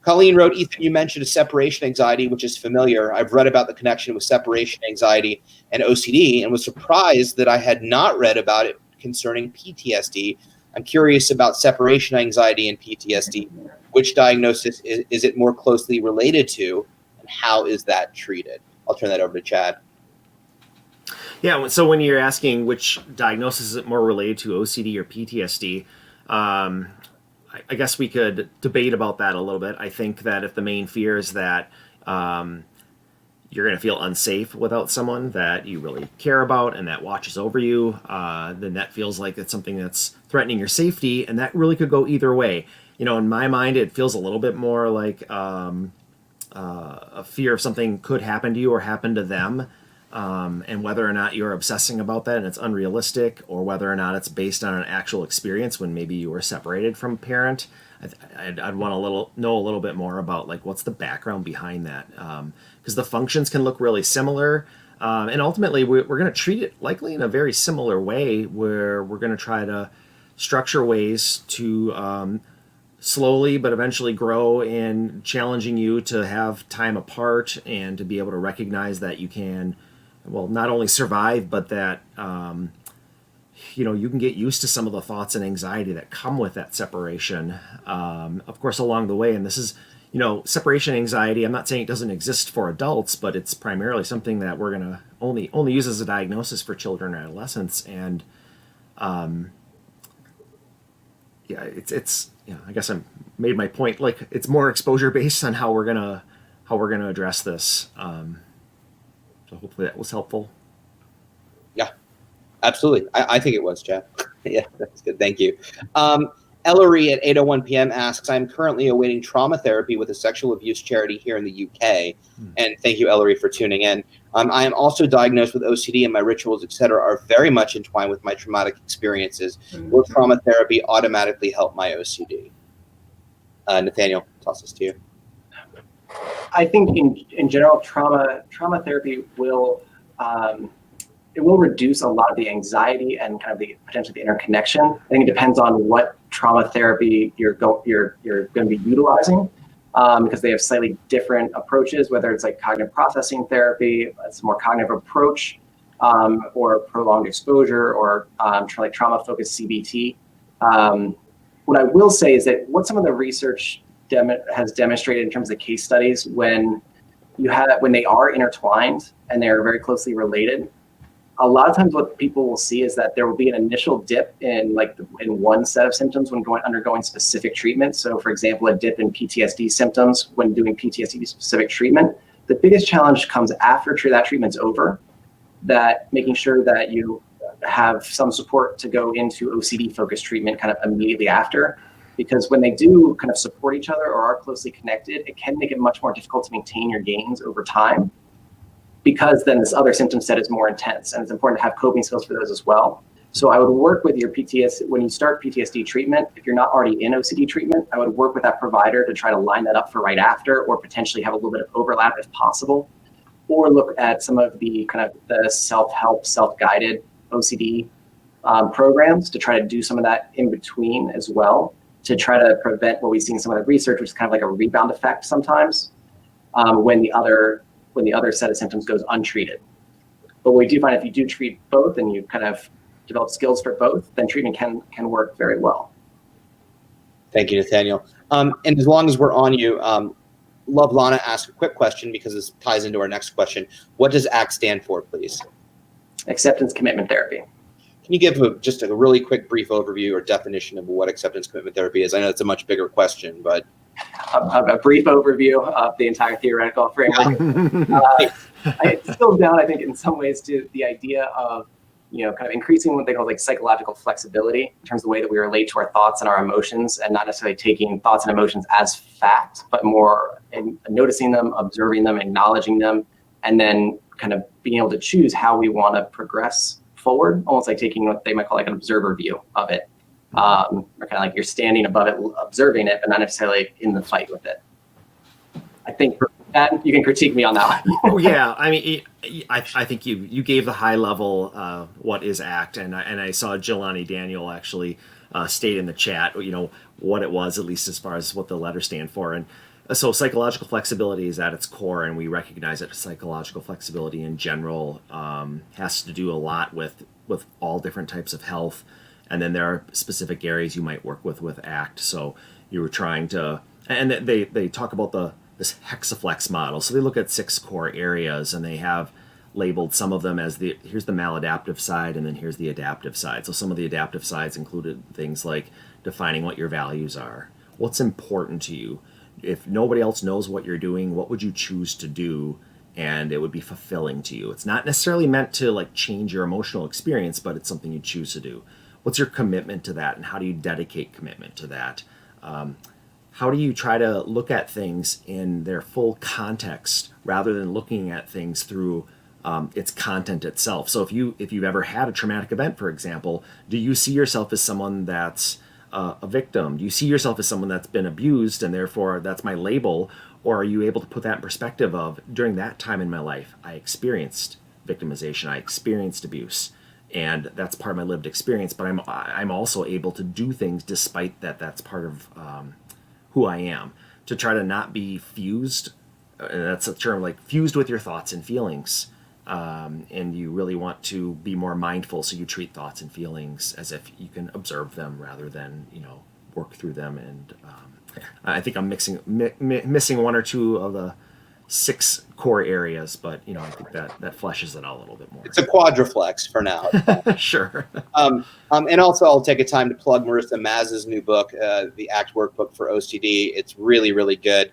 Colleen wrote, Ethan, you mentioned a separation anxiety, which is familiar. I've read about the connection with separation anxiety and OCD and was surprised that I had not read about it concerning PTSD. I'm curious about separation anxiety and PTSD. Which diagnosis is it more closely related to, and how is that treated? I'll turn that over to Chad. Yeah, so when you're asking which diagnosis is it more related to, OCD or PTSD, I guess we could debate about that a little bit. I think that if the main fear is that you're going to feel unsafe without someone that you really care about and that watches over you, then that feels like it's something that's threatening your safety, and that really could go either way. You know, in my mind, it feels a little bit more like a fear of something could happen to you or happen to them. And whether or not you're obsessing about that and it's unrealistic, or whether or not it's based on an actual experience when maybe you were separated from a parent, I'd want to know a little bit more about like what's the background behind that, because the functions can look really similar, and ultimately we're going to treat it likely in a very similar way, where we're going to try to structure ways to slowly but eventually grow in challenging you to have time apart and to be able to recognize that you can, well, not only survive, but that, you can get used to some of the thoughts and anxiety that come with that separation, of course, along the way. And this is, separation anxiety. I'm not saying it doesn't exist for adults, but it's primarily something that we're going to only use as a diagnosis for children or adolescents. And Yeah, it's I guess I made my point. Like, it's more exposure based on how we're gonna address this. So hopefully that was helpful. Yeah, absolutely. I think it was, Jeff. Yeah, that's good. Thank you. Ellery at 8:01 p.m. asks, I'm currently awaiting trauma therapy with a sexual abuse charity here in the UK. And thank you, Ellery, for tuning in. I am also diagnosed with OCD, and my rituals, etc., are very much entwined with my traumatic experiences. Will trauma therapy automatically help my OCD? Nathaniel, toss this to you. I think in general, trauma therapy will it will reduce a lot of the anxiety and kind of the potentially the interconnection. I think it depends on what trauma therapy you're going to be utilizing, because they have slightly different approaches. Whether it's like cognitive processing therapy, it's a more cognitive approach, or prolonged exposure, or like trauma-focused CBT. What I will say is that what some of the research has demonstrated in terms of case studies, when they are intertwined and they're very closely related, a lot of times what people will see is that there will be an initial dip in one set of symptoms when undergoing specific treatment. So for example, a dip in PTSD symptoms when doing PTSD specific treatment. The biggest challenge comes after that treatment's over, that making sure that you have some support to go into OCD focused treatment kind of immediately after. Because when they do kind of support each other or are closely connected, it can make it much more difficult to maintain your gains over time, because then this other symptom set is more intense, and it's important to have coping skills for those as well. So I would work with your PTSD, when you start PTSD treatment, if you're not already in OCD treatment, I would work with that provider to try to line that up for right after, or potentially have a little bit of overlap if possible, or look at some of the kind of the self-help, self-guided OCD programs to try to do some of that in between as well, to try to prevent what we see in some of the research, which is kind of like a rebound effect sometimes, when the other set of symptoms goes untreated. But we do find if you do treat both and you kind of develop skills for both, then treatment can work very well. Thank you, Nathaniel. And as long as we're on you, Love Lana asked a quick question because this ties into our next question. What does ACT stand for, please? Acceptance Commitment Therapy. Can you give just a really quick brief overview or definition of what acceptance commitment therapy is? I know it's a much bigger question, but a brief overview of the entire theoretical framework. It distils down, I think, in some ways to the idea of, kind of increasing what they call like psychological flexibility in terms of the way that we relate to our thoughts and our emotions, and not necessarily taking thoughts and emotions as fact, but more in noticing them, observing them, acknowledging them, and then kind of being able to choose how we want to progress forward, almost like taking what they might call like an observer view of it. Or kind of like you're standing above it, observing it, but not necessarily in the fight with it. I think that you can critique me on that one. Oh yeah, I mean, I think you gave the high level what is ACT, and I saw Jelani Daniel actually state in the chat, what it was, at least as far as what the letters stand for, and so psychological flexibility is at its core, and we recognize that psychological flexibility in general has to do a lot with all different types of health. And then there are specific areas you might work with ACT. So you were trying to, and they talk about this hexaflex model. So they look at 6 core areas, and they have labeled some of them as here's the maladaptive side, and then here's the adaptive side. So some of the adaptive sides included things like defining what your values are, what's important to you. If nobody else knows what you're doing, what would you choose to do? And it would be fulfilling to you. It's not necessarily meant to like change your emotional experience, but it's something you choose to do. What's your commitment to that, and how do you dedicate commitment to that? How do you try to look at things in their full context rather than looking at things through its content itself? So if you've ever had a traumatic event, for example, do you see yourself as someone that's a victim? Do you see yourself as someone that's been abused and therefore that's my label? Or are you able to put that in perspective of, during that time in my life, I experienced victimization, I experienced abuse, and that's part of my lived experience, but I'm also able to do things despite that. That's part of who I am, to try to not be fused, and that's a term, like fused with your thoughts and feelings, and you really want to be more mindful, so you treat thoughts and feelings as if you can observe them rather than work through them. And I think I'm missing one or two of the 6 core areas, but I think that fleshes it out a little bit more. It's a quadriflex for now. Sure. And also I'll take a time to plug Marissa Maz's new book, the ACT Workbook for OCD. It's really, really good.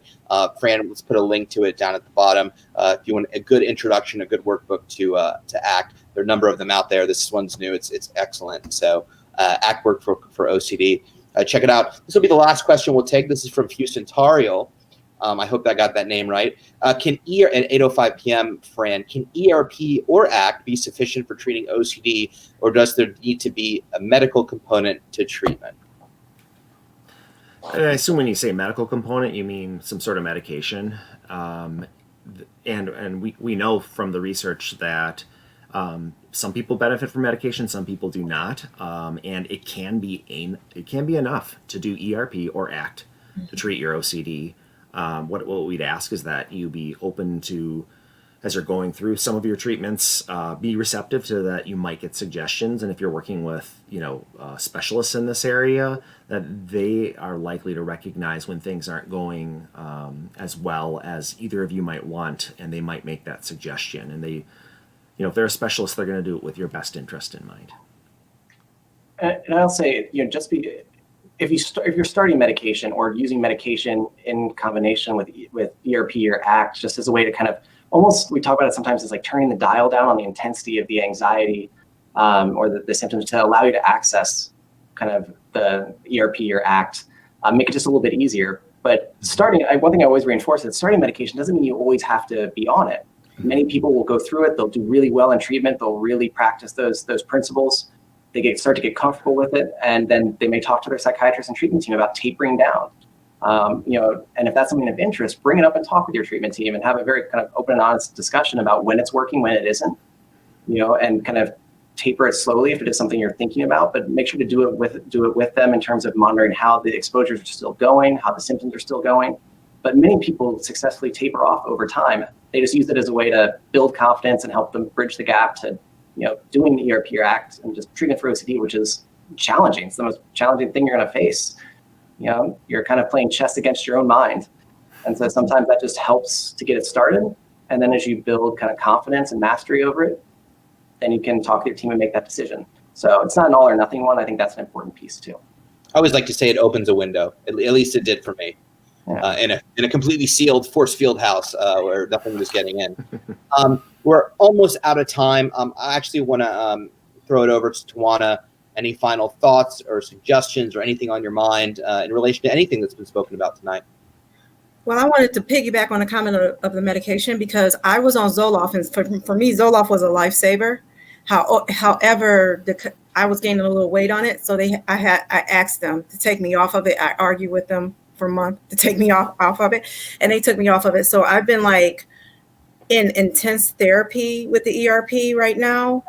Fran, let's put a link to it down at the bottom. If you want a good introduction, a good workbook to ACT, there are a number of them out there. This one's new. It's excellent. So ACT Workbook for OCD. Check it out. This will be the last question we'll take. This is from Houston Tariel. I hope I got that name right. Can at 8:05 p.m., Fran, can ERP or ACT be sufficient for treating OCD, or does there need to be a medical component to treatment? I assume when you say medical component, you mean some sort of medication. And we know from the research that some people benefit from medication, some people do not, and it can be enough to do ERP or ACT to treat your OCD. What we'd ask is that you be open to, as you're going through some of your treatments, be receptive to that. You might get suggestions, and if you're working with specialists in this area, that they are likely to recognize when things aren't going as well as either of you might want, and they might make that suggestion. And they, if they're a specialist, they're going to do it with your best interest in mind. And I'll say, if you're starting medication or using medication in combination with ERP or ACT, just as a way to kind of almost, we talk about it sometimes as like turning the dial down on the intensity of the anxiety or the symptoms to allow you to access kind of the ERP or ACT, make it just a little bit easier. But one thing I always reinforce is starting medication doesn't mean you always have to be on it. Many people will go through it. They'll do really well in treatment. They'll really practice those principles. They start to get comfortable with it, and then they may talk to their psychiatrist and treatment team about tapering down. And if that's something of interest, bring it up and talk with your treatment team and have a very kind of open and honest discussion about when it's working, when it isn't, and kind of taper it slowly if it is something you're thinking about, but make sure to do it with them in terms of monitoring how the exposures are still going, how the symptoms are still going. But many people successfully taper off over time. They just use it as a way to build confidence and help them bridge the gap to doing the ERP or ACT and just treatment for OCD, which is challenging. It's the most challenging thing you're going to face. You're kind of playing chess against your own mind. And so sometimes that just helps to get it started. And then as you build kind of confidence and mastery over it, then you can talk to your team and make that decision. So it's not an all or nothing one. I think that's an important piece too. I always like to say it opens a window. At least it did for me. Yeah. In a completely sealed force field house where nothing was getting in. We're almost out of time. I actually want to throw it over to Tawana. Any final thoughts or suggestions or anything on your mind in relation to anything that's been spoken about tonight? Well, I wanted to piggyback on the comment of the medication because I was on Zoloft, and for me, Zoloft was a lifesaver. However, I was gaining a little weight on it, so I asked them to take me off of it. I argued with them for a month to take me off of it, and they took me off of it. So I've been like in intense therapy with the ERP right now,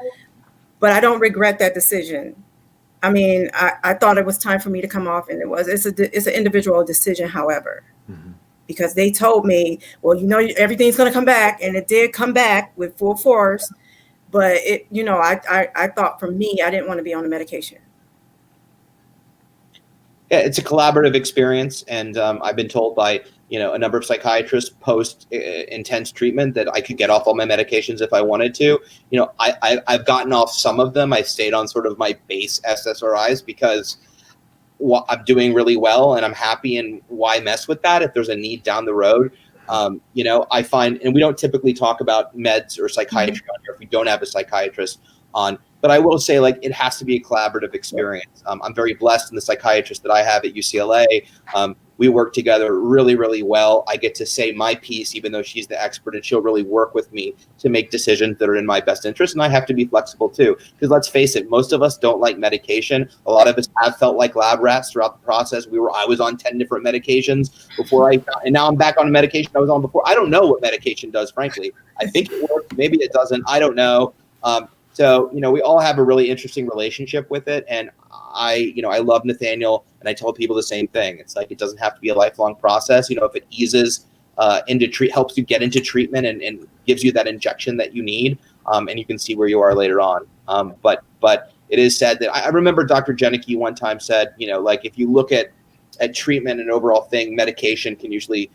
but I don't regret that decision. I mean, I thought it was time for me to come off, and it's an individual decision, however, because they told me, well, everything's going to come back, and it did come back with full force. But I thought for me, I didn't want to be on the medication. Yeah, it's a collaborative experience, and I've been told by a number of psychiatrists post intense treatment that I could get off all my medications if I wanted to. I've gotten off some of them. I stayed on sort of my base SSRIs because I'm doing really well and I'm happy. And why mess with that if there's a need down the road? I find, and we don't typically talk about meds or psychiatry on here if we don't have a psychiatrist on. But I will say, it has to be a collaborative experience. I'm very blessed in the psychiatrist that I have at UCLA. We work together really, really well. I get to say my piece, even though she's the expert, and she'll really work with me to make decisions that are in my best interest. And I have to be flexible too, because let's face it, most of us don't like medication. A lot of us have felt like lab rats throughout the process. I was on 10 different medications and now I'm back on a medication I was on before. I don't know what medication does, frankly. I think it works. Maybe it doesn't. I don't know. So, we all have a really interesting relationship with it. And I love Nathaniel, and I tell people the same thing. It's like, it doesn't have to be a lifelong process. If it eases helps you get into treatment and gives you that injection that you need, and you can see where you are later on. But it is said that I remember Dr. Janicki one time said, if you look at treatment and overall thing, medication can usually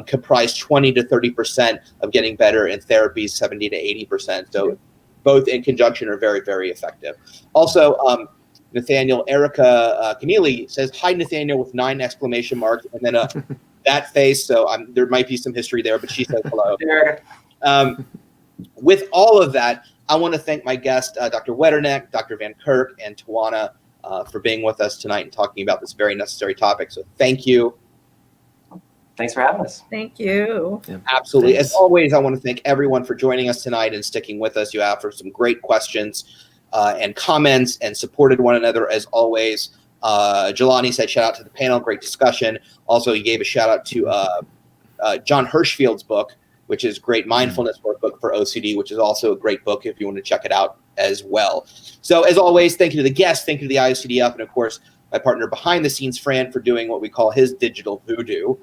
comprise 20 to 30% of getting better, and therapies 70 to 80%. So both in conjunction are very, very effective. Also, Nathaniel, Erica Keneally says, hi, Nathaniel, with 9 exclamation marks, and then that face. So there might be some history there, but she says hello. With all of that, I want to thank my guests, Dr. Wetterneck, Dr. Van Kirk, and Tawana for being with us tonight and talking about this very necessary topic. So thank you. Thanks for having us. Thank you. Yeah. Absolutely. Thanks. As always, I want to thank everyone for joining us tonight and sticking with us. You have for some great questions and comments and supported one another as always. Jelani said, shout out to the panel. Great discussion. Also, he gave a shout out to John Hirschfield's book, which is great mindfulness workbook for OCD, which is also a great book if you want to check it out as well. So as always, thank you to the guests, thank you to the IOCDF, and of course, my partner behind the scenes, Fran, for doing what we call his digital voodoo.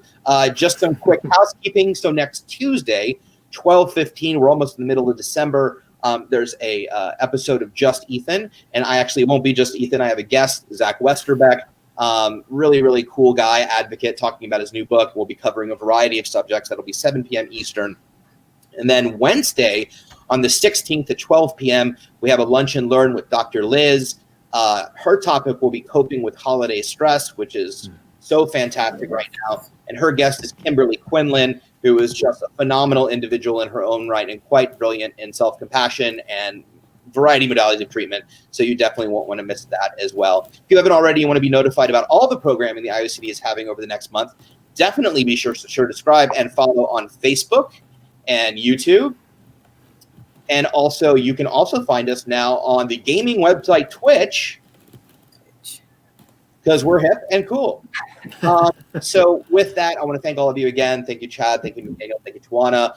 Just some quick housekeeping. So next Tuesday, 12:15, we're almost in the middle of December. There's a episode of Just Ethan, and I actually won't be just Ethan. I have a guest, Zach Westerbeck. Really, really cool guy, advocate, talking about his new book. We'll be covering a variety of subjects. That'll be 7 p.m. Eastern. And then Wednesday, on the 16th at 12 p.m., we have a lunch and learn with Dr. Liz. Her topic will be coping with holiday stress, which is so fantastic right now. And her guest is Kimberly Quinlan, who is just a phenomenal individual in her own right and quite brilliant in self-compassion and variety of modalities of treatment. So you definitely won't want to miss that as well. If you haven't already, you want to be notified about all the programming the IOCD is having over the next month, definitely be sure to subscribe and follow on Facebook and YouTube. And also, you can also find us now on the gaming website Twitch, because we're hip and cool. So with that, I want to thank all of you again. Thank you, Chad. Thank you, Nathaniel. Thank you, Tawana.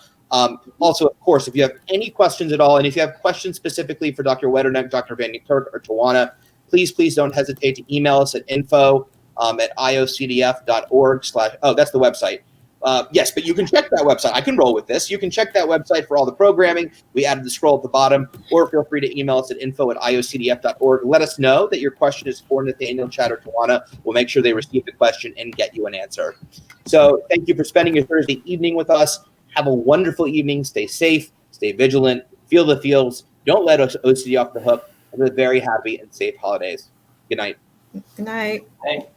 Also, of course, if you have any questions at all, and if you have questions specifically for Dr. Wetterneck, Dr. Van Kirk, or Tawana, please don't hesitate to email us at info@iocdf.org/ oh, that's the website. Yes, but you can check that website. I can roll with this. You can check that website for all the programming. We added the scroll at the bottom, or feel free to email us at info@iocdf.org. Let us know that your question is for Nathaniel, Chad, or Tawana. We'll make sure they receive the question and get you an answer. So thank you for spending your Thursday evening with us. Have a wonderful evening. Stay safe. Stay vigilant. Feel the feels. Don't let OCD off the hook. Have a very happy and safe holidays. Good night. Good night. Hey.